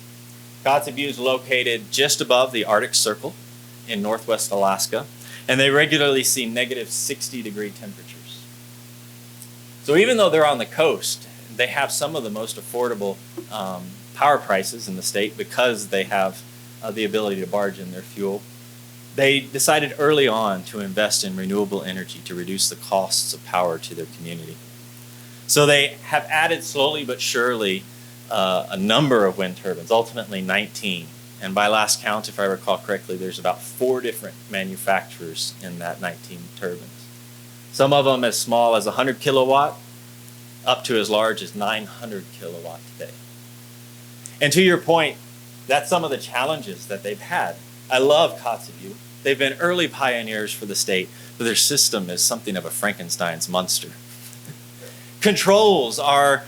Kotzebue is located just above the Arctic Circle in northwest Alaska, and they regularly see negative 60-degree temperatures. So even though they're on the coast, they have some of the most affordable power prices in the state because they have the ability to barge in their fuel. They decided early on to invest in renewable energy to reduce the costs of power to their community. So they have added slowly but surely a number of wind turbines, ultimately 19. And by last count, if I recall correctly, there's about 4 different manufacturers in that 19 turbines. Some of them as small as 100 kilowatt, up to as large as 900 kilowatt today. And to your point, that's some of the challenges that they've had. I love Kotzebue. They've been early pioneers for the state, but their system is something of a Frankenstein's monster. Controls are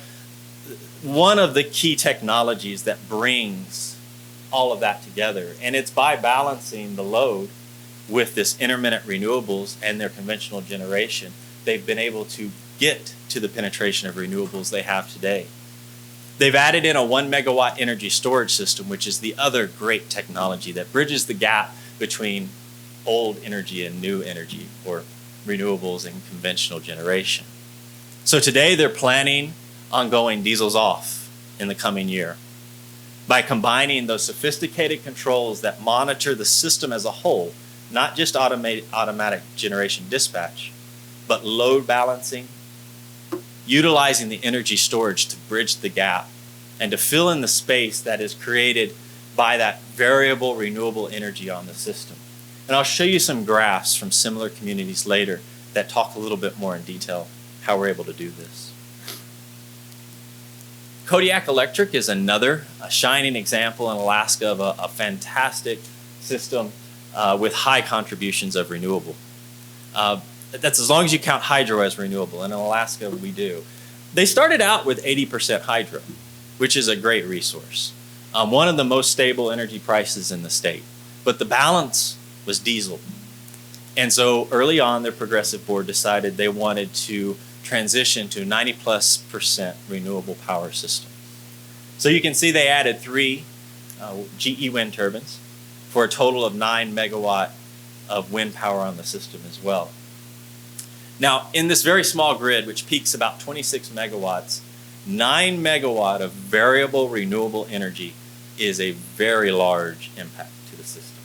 one of the key technologies that brings all of that together. And it's by balancing the load with this intermittent renewables and their conventional generation, they've been able to get to the penetration of renewables they have today. They've added in a 1 megawatt energy storage system, which is the other great technology that bridges the gap between old energy and new energy, or renewables and conventional generation. So today they're planning on going diesels off in the coming year by combining those sophisticated controls that monitor the system as a whole, not just automatic generation dispatch, but load balancing, utilizing the energy storage to bridge the gap and to fill in the space that is created by that variable renewable energy on the system. And I'll show you some graphs from similar communities later that talk a little bit more in detail how we're able to do this. Kodiak Electric is another shining example in Alaska of a fantastic system with high contributions of renewable. That's as long as you count hydro as renewable, and in Alaska we do. They started out with 80% hydro, which is a great resource. One of the most stable energy prices in the state. But the balance was diesel. And so early on, their progressive board decided they wanted to transition to 90+% renewable power system. So you can see they added 3 GE wind turbines for a total of 9 megawatt of wind power on the system as well. Now, in this very small grid, which peaks about 26 megawatts, 9 megawatt of variable renewable energy is a very large impact to the system.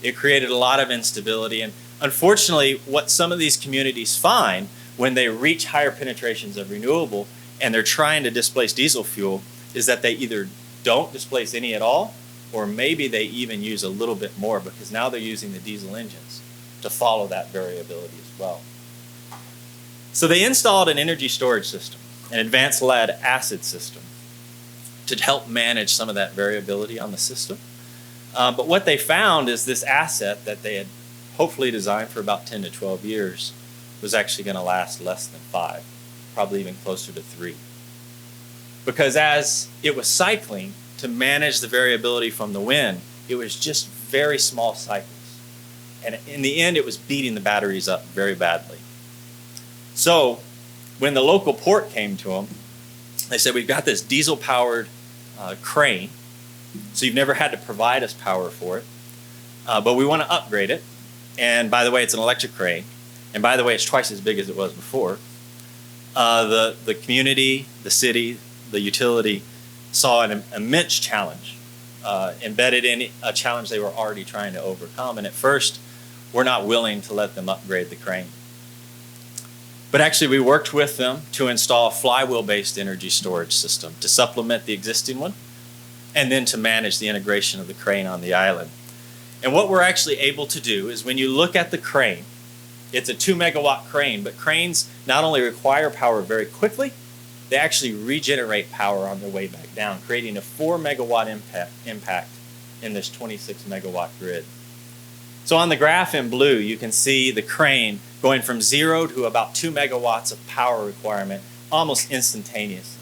It created a lot of instability, and unfortunately, what some of these communities find when they reach higher penetrations of renewable and they're trying to displace diesel fuel is that they either don't displace any at all, or maybe they even use a little bit more because now they're using the diesel engines to follow that variability as well. So they installed an energy storage system, an advanced lead acid system, to help manage some of that variability on the system. But what they found is this asset that they had hopefully designed for about 10 to 12 years was actually going to last less than 5, probably even closer to 3. Because as it was cycling to manage the variability from the wind, it was just very small cycles. And in the end, it was beating the batteries up very badly. So when the local port came to them, they said, we've got this diesel-powered crane, so you've never had to provide us power for it, but we want to upgrade it. And by the way, it's an electric crane. And by the way, it's twice as big as it was before. The community, the city, the utility saw an immense challenge embedded in a challenge they were already trying to overcome. And at first, we're not willing to let them upgrade the crane. But actually, we worked with them to install a flywheel-based energy storage system to supplement the existing one, and then to manage the integration of the crane on the island. And what we're actually able to do is when you look at the crane, it's a 2 megawatt crane, but cranes not only require power very quickly, they actually regenerate power on their way back down, creating a 4 megawatt impact in this 26 megawatt grid. So on the graph in blue, you can see the crane going from 0 to about 2 megawatts of power requirement almost instantaneously.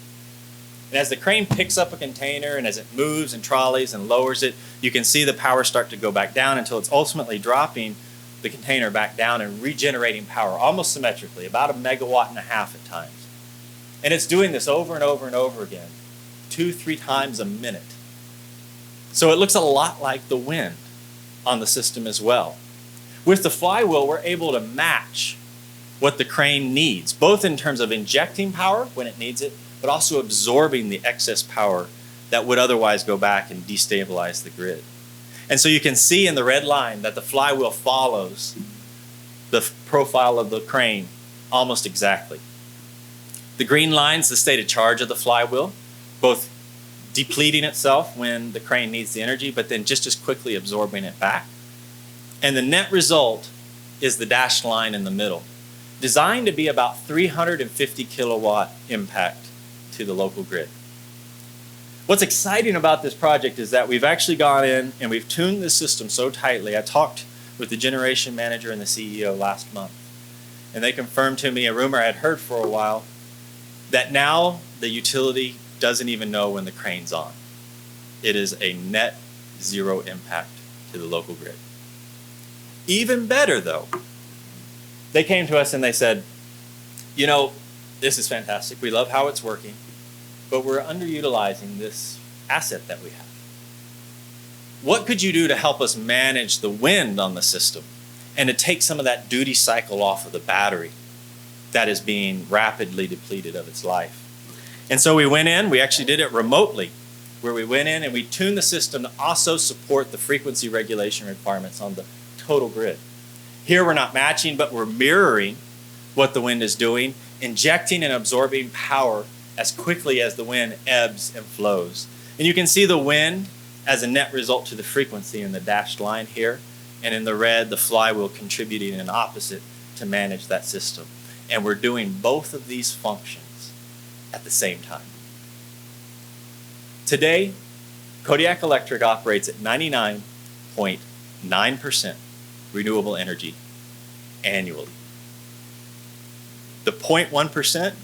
And as the crane picks up a container and as it moves and trolleys and lowers it, you can see the power start to go back down until it's ultimately dropping the container back down and regenerating power almost symmetrically, about 1.5 megawatts at times. And it's doing this over and over and over again, 2-3 times a minute. So it looks a lot like the wind on the system as well. With the flywheel, we're able to match what the crane needs, both in terms of injecting power when it needs it, but also absorbing the excess power that would otherwise go back and destabilize the grid. And so you can see in the red line that the flywheel follows the profile of the crane almost exactly. The green line's the state of charge of the flywheel, both depleting itself when the crane needs the energy, but then just as quickly absorbing it back. And the net result is the dashed line in the middle, designed to be about 350 kilowatt impact to the local grid. What's exciting about this project is that we've actually gone in and we've tuned this system so tightly. I talked with the generation manager and the CEO last month, and they confirmed to me a rumor I had heard for a while that now the utility doesn't even know when the crane's on. It is a net zero impact to the local grid. Even better though, they came to us and they said, you know, this is fantastic. We love how it's working, but we're underutilizing this asset that we have. What could you do to help us manage the wind on the system and to take some of that duty cycle off of the battery that is being rapidly depleted of its life? And so we went in, we actually did it remotely, where we went in and we tuned the system to also support the frequency regulation requirements on the total grid. Here we're not matching, but we're mirroring what the wind is doing, injecting and absorbing power as quickly as the wind ebbs and flows. And you can see the wind as a net result to the frequency in the dashed line here and in the red, the flywheel contributing an opposite to manage that system. And we're doing both of these functions at the same time. Today, Kodiak Electric operates at 99.9% renewable energy annually. The 0.1%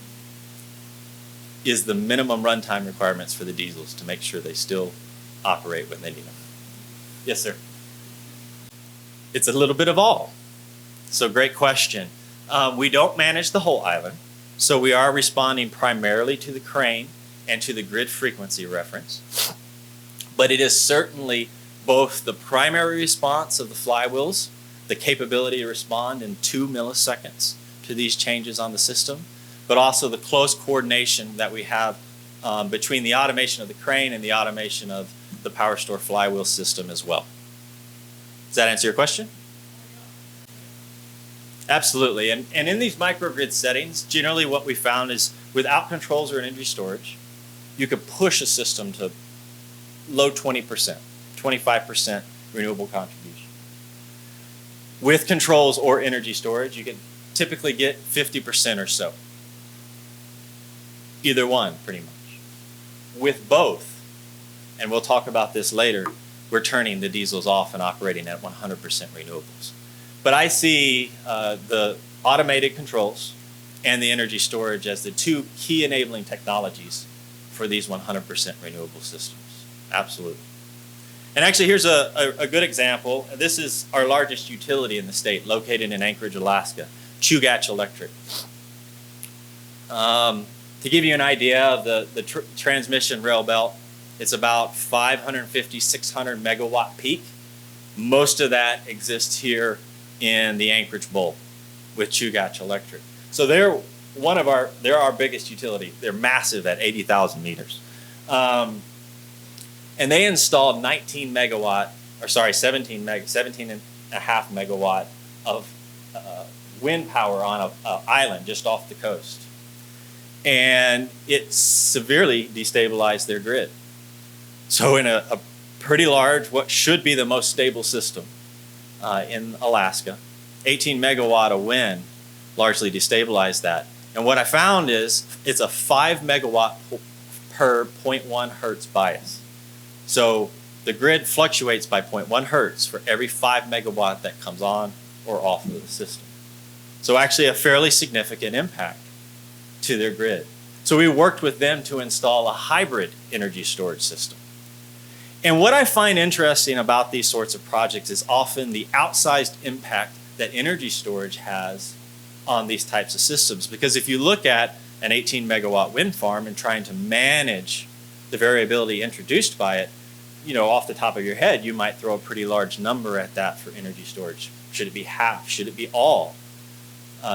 is the minimum runtime requirements for the diesels to make sure they still operate when they need them. Yes, sir. It's a little bit of all. So great question. We don't manage the whole island, so we are responding primarily to the crane and to the grid frequency reference. But it is certainly both the primary response of the flywheels, the capability to respond in 2 milliseconds to these changes on the system, but also the close coordination that we have between the automation of the crane and the automation of the power store flywheel system as well. Does that answer your question? Absolutely. And in these microgrid settings, generally what we found is without controls or energy storage, you could push a system to low 20%, 25% renewable contribution. With controls or energy storage, you can typically get 50% or so. Either one, pretty much. With both, and we'll talk about this later, we're turning the diesels off and operating at 100% renewables. But I see the automated controls and the energy storage as the two key enabling technologies for these 100% renewable systems. Absolutely. And actually, here's a good example. This is our largest utility in the state, located in Anchorage, Alaska, Chugach Electric. To give you an idea of the transmission rail belt, it's about 550, 600 megawatt peak. Most of that exists here in the Anchorage Bowl with Chugach Electric. So they're our biggest utility. They're massive at 80,000 meters. And they installed 17 and a half megawatt of wind power on an island just off the coast. And it severely destabilized their grid. So in a pretty large, what should be the most stable system in Alaska, 18 megawatt of wind largely destabilized that. And what I found is it's a 5 megawatt per 0.1 hertz bias. So the grid fluctuates by 0.1 hertz for every 5 megawatt that comes on or off of the system. So actually a fairly significant impact to their grid. So we worked with them to install a hybrid energy storage system. And what I find interesting about these sorts of projects is often the outsized impact that energy storage has on these types of systems. Because if you look at an 18 megawatt wind farm and trying to manage the variability introduced by it, off the top of your head, you might throw a pretty large number at that for energy storage. Should it be half? Should it be all?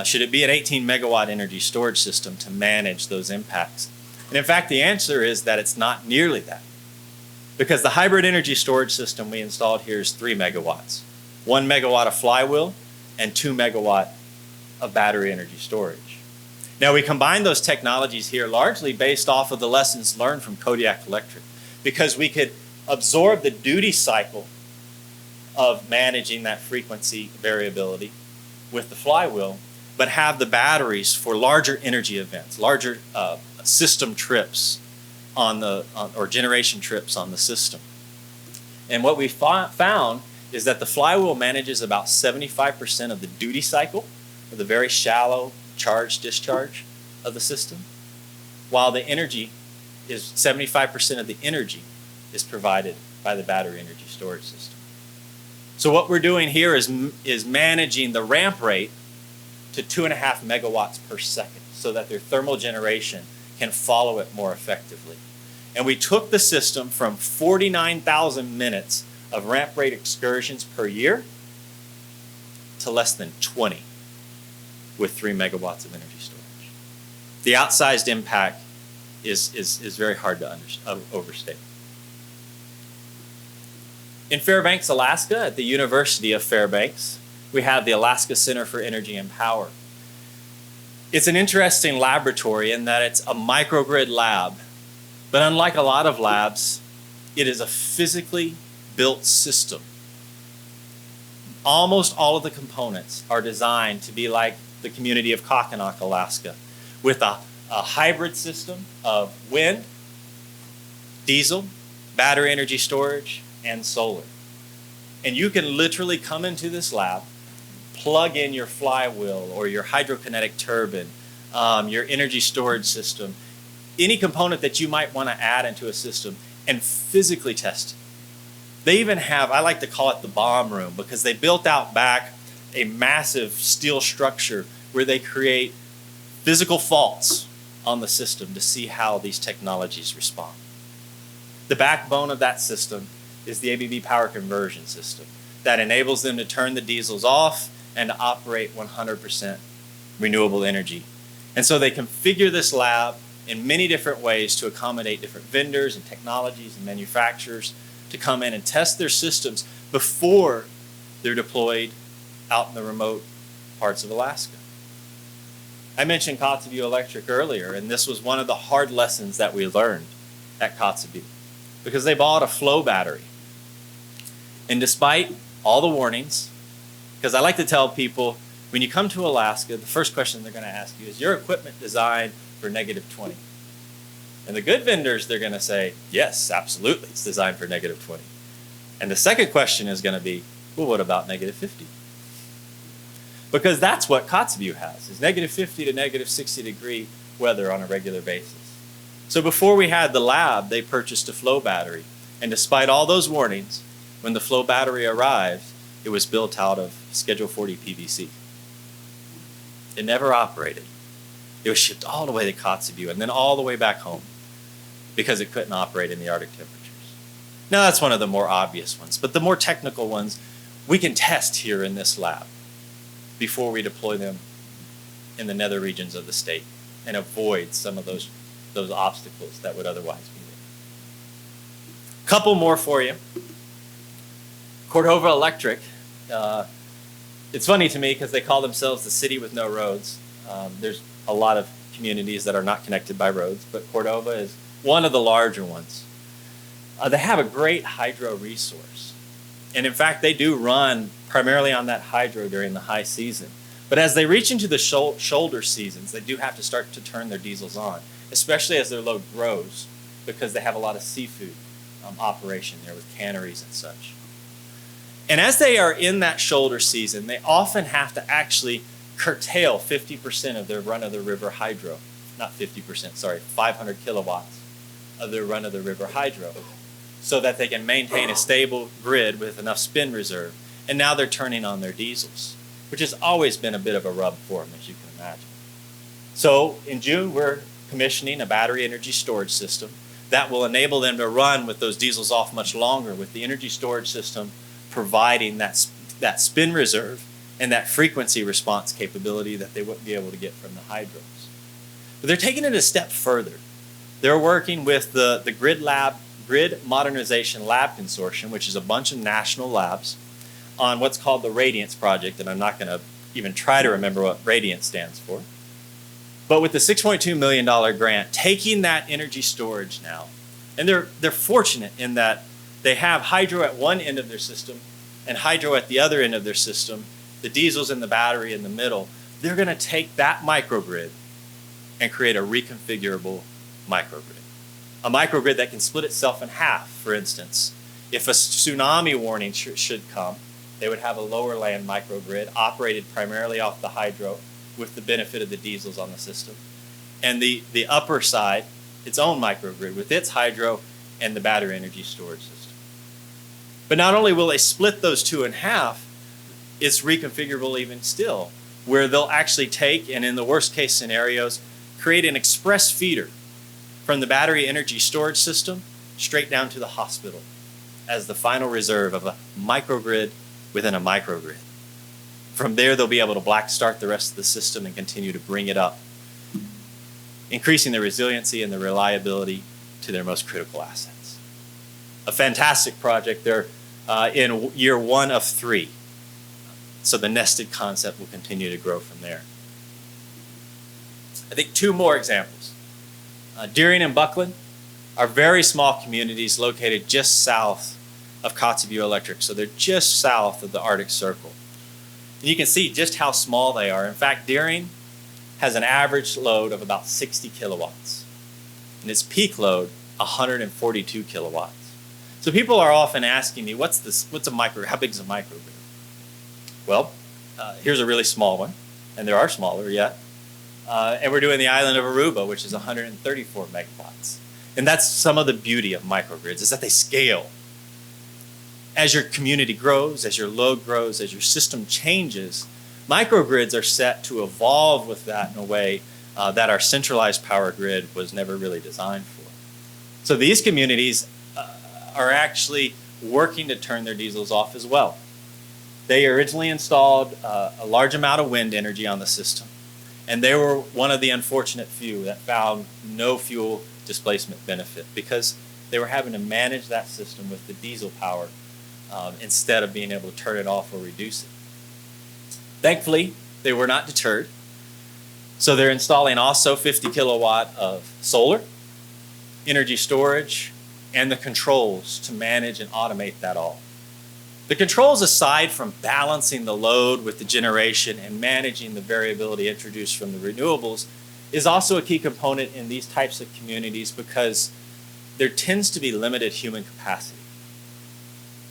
Should it be an 18 megawatt energy storage system to manage those impacts? And in fact, the answer is that it's not nearly that. Because the hybrid energy storage system we installed here is 3 megawatts. 1 megawatt of flywheel and 2 megawatt of battery energy storage. Now we combine those technologies here largely based off of the lessons learned from Kodiak Electric, because we could absorb the duty cycle of managing that frequency variability with the flywheel, but have the batteries for larger energy events, larger system trips or generation trips on the system. And what we found is that the flywheel manages about 75% of the duty cycle, or the very shallow charge-discharge of the system, while the energy is 75% of the energy is provided by the battery energy storage system. So what we're doing here is managing the ramp rate to 2.5 megawatts per second so that their thermal generation can follow it more effectively. And we took the system from 49,000 minutes of ramp rate excursions per year to less than 20 with 3 megawatts of energy storage. The outsized impact is very hard to overstate. In Fairbanks, Alaska, at the University of Fairbanks, we have the Alaska Center for Energy and Power. It's an interesting laboratory in that it's a microgrid lab, but unlike a lot of labs, it is a physically built system almost all of the components are designed to be like the community of Kokkinok, Alaska, with a hybrid system of wind, diesel, battery energy storage, and solar. And you can literally come into this lab, plug in your flywheel or your hydrokinetic turbine, your energy storage system, any component that you might want to add into a system, and physically test it. They even have, I like to call it the bomb room, because they built out back a massive steel structure where they create physical faults on the system to see how these technologies respond. The backbone of that system is the ABB power conversion system that enables them to turn the diesels off and to operate 100% renewable energy. And so they configure this lab in many different ways to accommodate different vendors and technologies and manufacturers to come in and test their systems before they're deployed out in the remote parts of Alaska. I mentioned Kotzebue Electric earlier, and this was one of the hard lessons that we learned at Kotzebue, because they bought a flow battery. And despite all the warnings, because I like to tell people, when you come to Alaska, the first question they're going to ask you is, your equipment designed for -20? And the good vendors, they're going to say, yes, absolutely, it's designed for -20. And the second question is going to be, well, what about -50? Because that's what Kotzebue has, is -50 to -60 degree weather on a regular basis. So before we had the lab, they purchased a flow battery. And despite all those warnings, when the flow battery arrived, it was built out of Schedule 40 PVC. It never operated. It was shipped all the way to Kotzebue and then all the way back home because it couldn't operate in the Arctic temperatures. Now that's one of the more obvious ones, but the more technical ones we can test here in this lab before we deploy them in the nether regions of the state and avoid some of those obstacles that would otherwise be there. Couple more for you. Cordova Electric, it's funny to me because they call themselves the city with no roads. There's a lot of communities that are not connected by roads, but Cordova is one of the larger ones. They have a great hydro resource. And in fact, they do run primarily on that hydro during the high season. But as they reach into the shoulder seasons, they do have to start to turn their diesels on, especially as their load grows, because they have a lot of seafood operation there with canneries and such. And as they are in that shoulder season, they often have to actually curtail 50% of their run-of-the-river hydro. Not 50%, sorry, 500 kilowatts of their run-of-the-river hydro, so that they can maintain a stable grid with enough spin reserve. And now they're turning on their diesels, which has always been a bit of a rub for them, as you can imagine. So in June, we're commissioning a battery energy storage system that will enable them to run with those diesels off much longer, with the energy storage system providing that spin reserve and that frequency response capability that they wouldn't be able to get from the hydros. But they're taking it a step further. They're working with the Grid Modernization Lab Consortium, which is a bunch of national labs, on what's called the Radiance Project, and I'm not going to even try to remember what Radiance stands for. But with the $6.2 million grant, taking that energy storage now, and they're fortunate in that they have hydro at one end of their system and hydro at the other end of their system, the diesels and the battery in the middle. They're going to take that microgrid and create a reconfigurable microgrid. A microgrid that can split itself in half, for instance. If a tsunami warning should come, they would have a lower land microgrid operated primarily off the hydro with the benefit of the diesels on the system. And the upper side, its own microgrid with its hydro and the battery energy storage system. But not only will they split those two in half, it's reconfigurable even still, where they'll actually take, and in the worst case scenarios, create an express feeder from the battery energy storage system straight down to the hospital as the final reserve of a microgrid within a microgrid. From there, they'll be able to black start the rest of the system and continue to bring it up, increasing the resiliency and the reliability to their most critical assets. A fantastic project. They're in year 1 of 3. So the nested concept will continue to grow from there. I think 2 more examples. Deering and Buckland are very small communities located just south of Kotzebue Electric. So they're just south of the Arctic Circle. And you can see just how small they are. In fact, Deering has an average load of about 60 kilowatts. And its peak load, 142 kilowatts. So people are often asking me, how big is a microgrid? Well, here's a really small one, and there are smaller yet. And we're doing the island of Aruba, which is 134 megawatts. And that's some of the beauty of microgrids, is that they scale. As your community grows, as your load grows, as your system changes, microgrids are set to evolve with that in a way that our centralized power grid was never really designed for. So these communities are actually working to turn their diesels off as well. They originally installed a large amount of wind energy on the system, and they were one of the unfortunate few that found no fuel displacement benefit because they were having to manage that system with the diesel power instead of being able to turn it off or reduce it. Thankfully, they were not deterred. So they're installing also 50 kilowatt of solar, energy storage, and the controls to manage and automate that all. The controls, aside from balancing the load with the generation and managing the variability introduced from the renewables, is also a key component in these types of communities because there tends to be limited human capacity.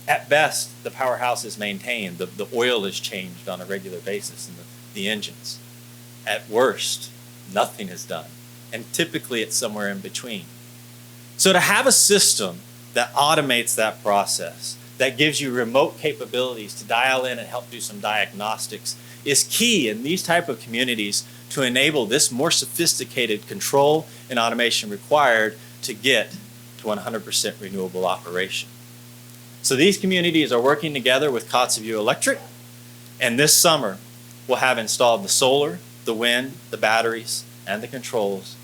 At best, the powerhouse is maintained, the oil is changed on a regular basis in the engines. At worst, nothing is done, and typically it's somewhere in between. So to have a system that automates that process, that gives you remote capabilities to dial in and help do some diagnostics, is key in these type of communities to enable this more sophisticated control and automation required to get to 100% renewable operation. So these communities are working together with Kotzebue Electric, and this summer we'll have installed the solar, the wind, the batteries, and the controls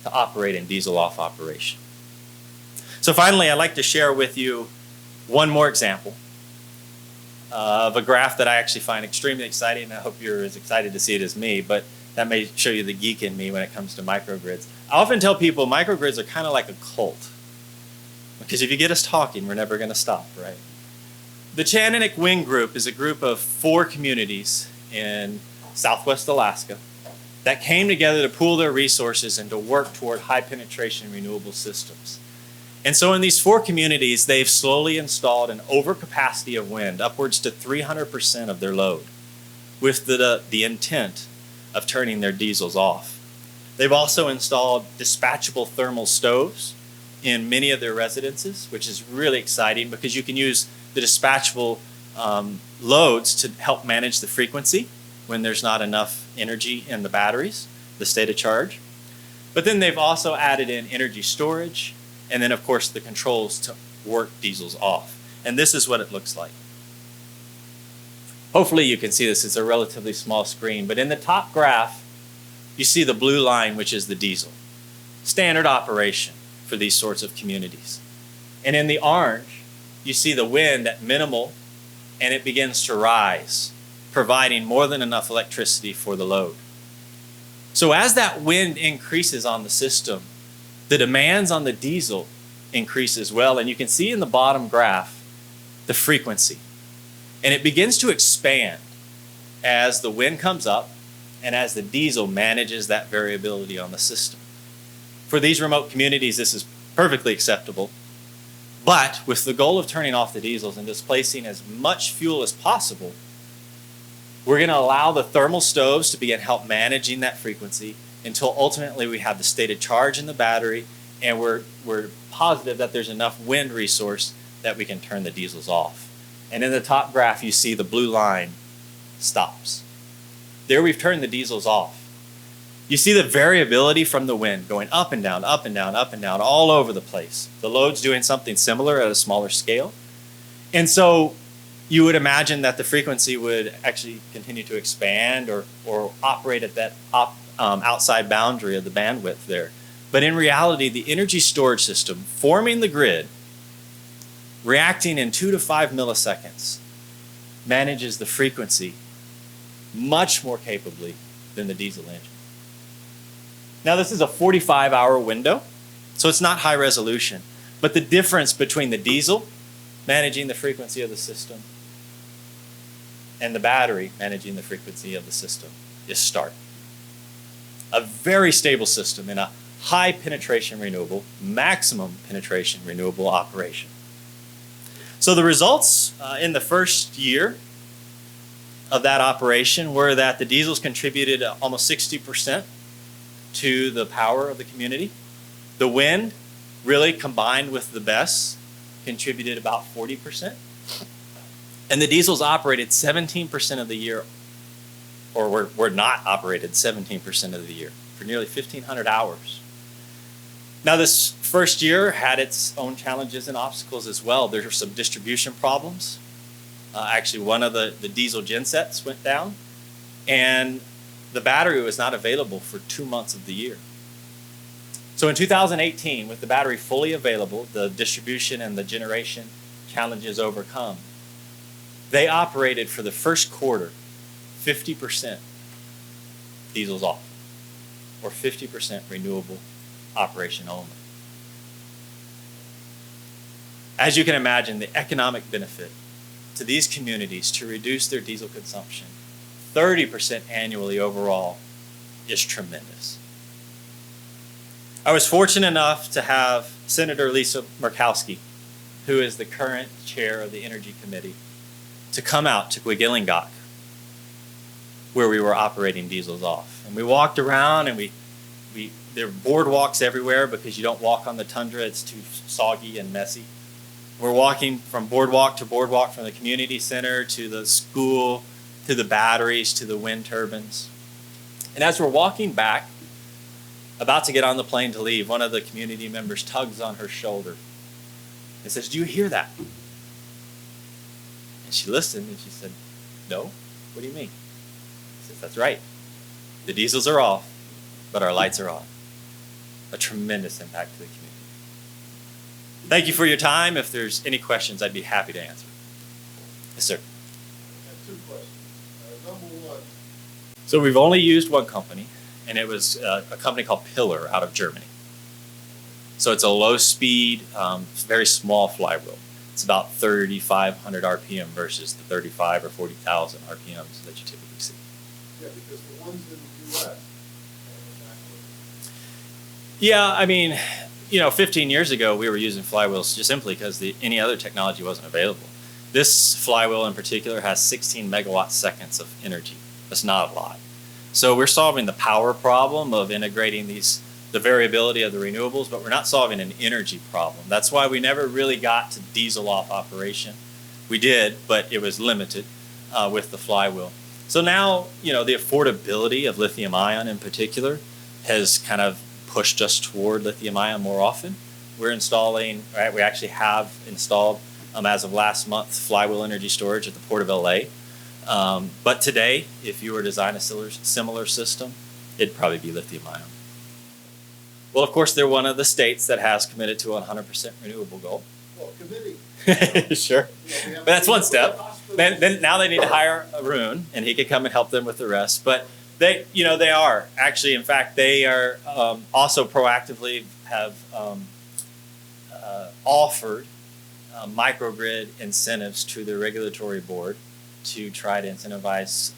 to operate in diesel-off operation. So finally, I'd like to share with you one more example of a graph that I actually find extremely exciting, and I hope you're as excited to see it as me, but that may show you the geek in me when it comes to microgrids. I often tell people microgrids are kind of like a cult, because if you get us talking, we're never going to stop, right? The Chanonik Wind Group is a group of 4 communities in Southwest Alaska that came together to pool their resources and to work toward high penetration renewable systems. And so in these 4 communities, they've slowly installed an overcapacity of wind, upwards to 300% of their load, with the intent of turning their diesels off. They've also installed dispatchable thermal stoves in many of their residences, which is really exciting because you can use the dispatchable loads to help manage the frequency when there's not enough energy in the batteries, the state of charge. But then they've also added in energy storage, and then of course the controls to work diesels off. And this is what it looks like. Hopefully you can see this. It's a relatively small screen, but in the top graph, you see the blue line, which is the diesel. Standard operation for these sorts of communities. And in the orange, you see the wind at minimal, and it begins to rise, providing more than enough electricity for the load. So as that wind increases on the system, the demands on the diesel increase as well, and you can see in the bottom graph the frequency. And it begins to expand as the wind comes up and as the diesel manages that variability on the system. For these remote communities, this is perfectly acceptable, but with the goal of turning off the diesels and displacing as much fuel as possible, we're going to allow the thermal stoves to begin help managing that frequency until ultimately we have the stated charge in the battery, and we're positive that there's enough wind resource that we can turn the diesels off. And in the top graph, you see the blue line stops. There we've turned the diesels off. You see the variability from the wind going up and down, up and down, up and down, all over the place. The load's doing something similar at a smaller scale. And so you would imagine that the frequency would actually continue to expand or operate at that outside boundary of the bandwidth there. But in reality, the energy storage system forming the grid, reacting in 2 to 5 milliseconds, manages the frequency much more capably than the diesel engine. Now this is a 45-hour window, so it's not high resolution, but the difference between the diesel managing the frequency of the system, and the battery managing the frequency of the system is start. A very stable system in a high penetration renewable, maximum penetration renewable operation. So the results in the first year of that operation were that the diesels contributed almost 60% to the power of the community. The wind, really combined with the BESS, contributed about 40%. And the diesels operated 17% of the year, or were not operated 17% of the year, for nearly 1,500 hours. Now, this first year had its own challenges and obstacles as well. There were some distribution problems. Actually, one of the diesel gensets went down, and the battery was not available for 2 months of the year. So in 2018, with the battery fully available, the distribution and the generation challenges overcome, they operated for the first quarter 50% diesels off, or 50% renewable operation only. As you can imagine, the economic benefit to these communities to reduce their diesel consumption 30% annually overall is tremendous. I was fortunate enough to have Senator Lisa Murkowski, who is the current chair of the Energy Committee, to come out to Gwigillingok, where we were operating diesels off. And we walked around, and there are boardwalks everywhere because you don't walk on the tundra, it's too soggy and messy. We're walking from boardwalk to boardwalk, from the community center to the school, to the batteries, to the wind turbines. And as we're walking back, about to get on the plane to leave, one of the community members tugs on her shoulder and says, "Do you hear that?" And she listened and she said, "No, what do you mean?" He says, "That's right. The diesels are off, but our lights are on." A tremendous impact to the community. Thank you for your time. If there's any questions, I'd be happy to answer. Yes, sir. I have two questions. Number one, So we've only used one company, and it was a company called Pillar out of Germany. So it's a low-speed, very small flywheel. It's about 3,500 RPM versus the 35 or 40,000 RPMs that you typically see. yeah, because the ones in the U.S. Yeah, I mean, 15 years ago we were using flywheels just simply because any other technology wasn't available. This flywheel in particular has 16 megawatt seconds of energy. That's not a lot. So we're solving the power problem of integrating the variability of the renewables, but we're not solving an energy problem. That's why we never really got to diesel off operation. We did, but it was limited with the flywheel. So now, the affordability of lithium ion in particular has kind of pushed us toward lithium ion more often. We're installing, right? We actually have installed, as of last month, flywheel energy storage at the Port of LA. But today, if you were to design a similar system, it'd probably be lithium ion. Well, of course, they're one of the states that has committed to a 100% renewable goal. Well, committee. Sure. But that's one step. Then now they need to hire Arun, and he could come and help them with the rest. But they are actually, in fact, they are also proactively have offered microgrid incentives to the regulatory board to try to incentivize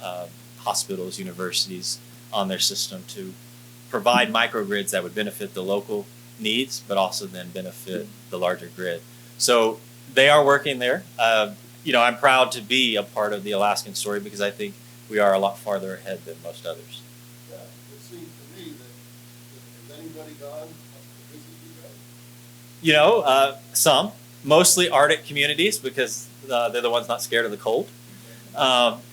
hospitals, universities on their system to provide microgrids that would benefit the local needs, but also then benefit the larger grid. So they are working there. I'm proud to be a part of the Alaskan story because I think we are a lot farther ahead than most others. Yeah, it seems to me that has anybody gone up to visit you guys? Some, mostly Arctic communities because they're the ones not scared of the cold.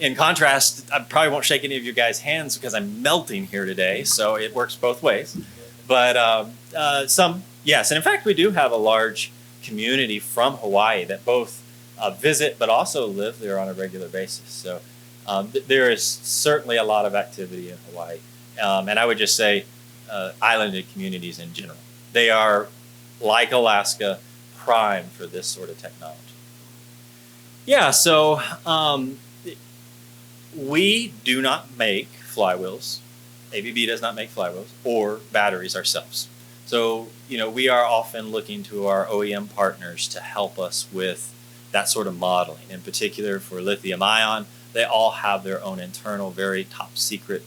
In contrast, I probably won't shake any of you guys' hands because I'm melting here today, so it works both ways. But some, yes. And in fact, we do have a large community from Hawaii that both visit but also live there on a regular basis. So there is certainly a lot of activity in Hawaii. And I would just say islanded communities in general. They are, like Alaska, prime for this sort of technology. Yeah, so we do not make flywheels. ABB does not make flywheels or batteries ourselves. So, we are often looking to our OEM partners to help us with that sort of modeling. In particular for lithium ion, they all have their own internal, very top secret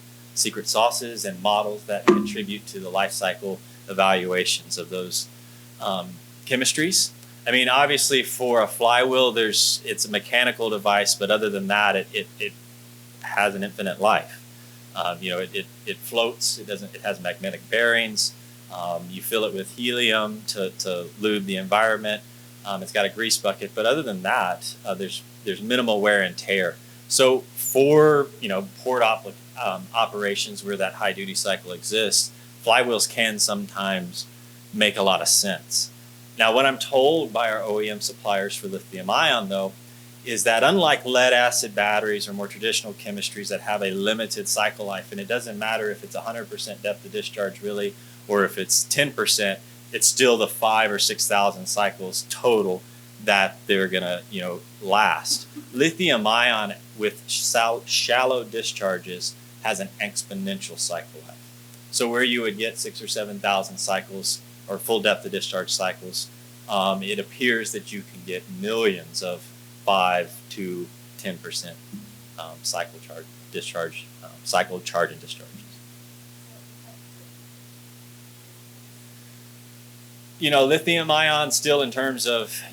sauces and models that contribute to the life cycle evaluations of those chemistries. I mean, obviously for a flywheel, it's a mechanical device, but other than that, it has an infinite life. It floats. It has magnetic bearings. You fill it with helium to lube the environment. It's got a grease bucket, but other than that, there's minimal wear and tear. So for port operations where that high duty cycle exists, flywheels can sometimes make a lot of sense. Now, what I'm told by our OEM suppliers for lithium ion, though, is that unlike lead acid batteries or more traditional chemistries that have a limited cycle life, and it doesn't matter if it's 100% depth of discharge really, or if it's 10%, it's still the 5,000 or 6,000 cycles total that they're gonna last. Lithium ion with shallow discharges has an exponential cycle life. So where you would get 6,000 or 7,000 cycles or full depth of discharge cycles, it appears that you can get millions of 5 to 10% cycle charge and discharges. Lithium ion still in terms of,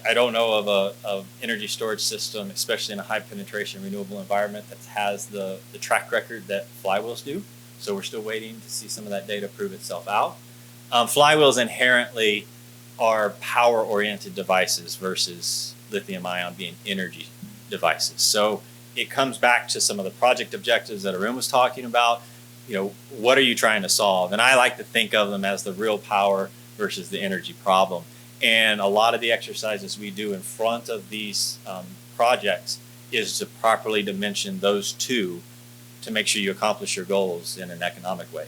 I don't know of a energy storage system, especially in a high penetration renewable environment, that has the track record that flywheels do. So we're still waiting to see some of that data prove itself out. Flywheels inherently are power-oriented devices versus lithium ion being energy devices. So it comes back to some of the project objectives that Arun was talking about. What are you trying to solve? And I like to think of them as the real power versus the energy problem. And a lot of the exercises we do in front of these projects is to properly dimension those two to make sure you accomplish your goals in an economic way.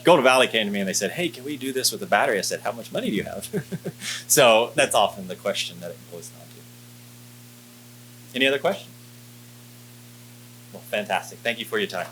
Golden Valley came to me and they said, "Hey, can we do this with a battery?" I said, "How much money do you have?" So that's often the question that it boils down to. Any other questions? Well, fantastic. Thank you for your time.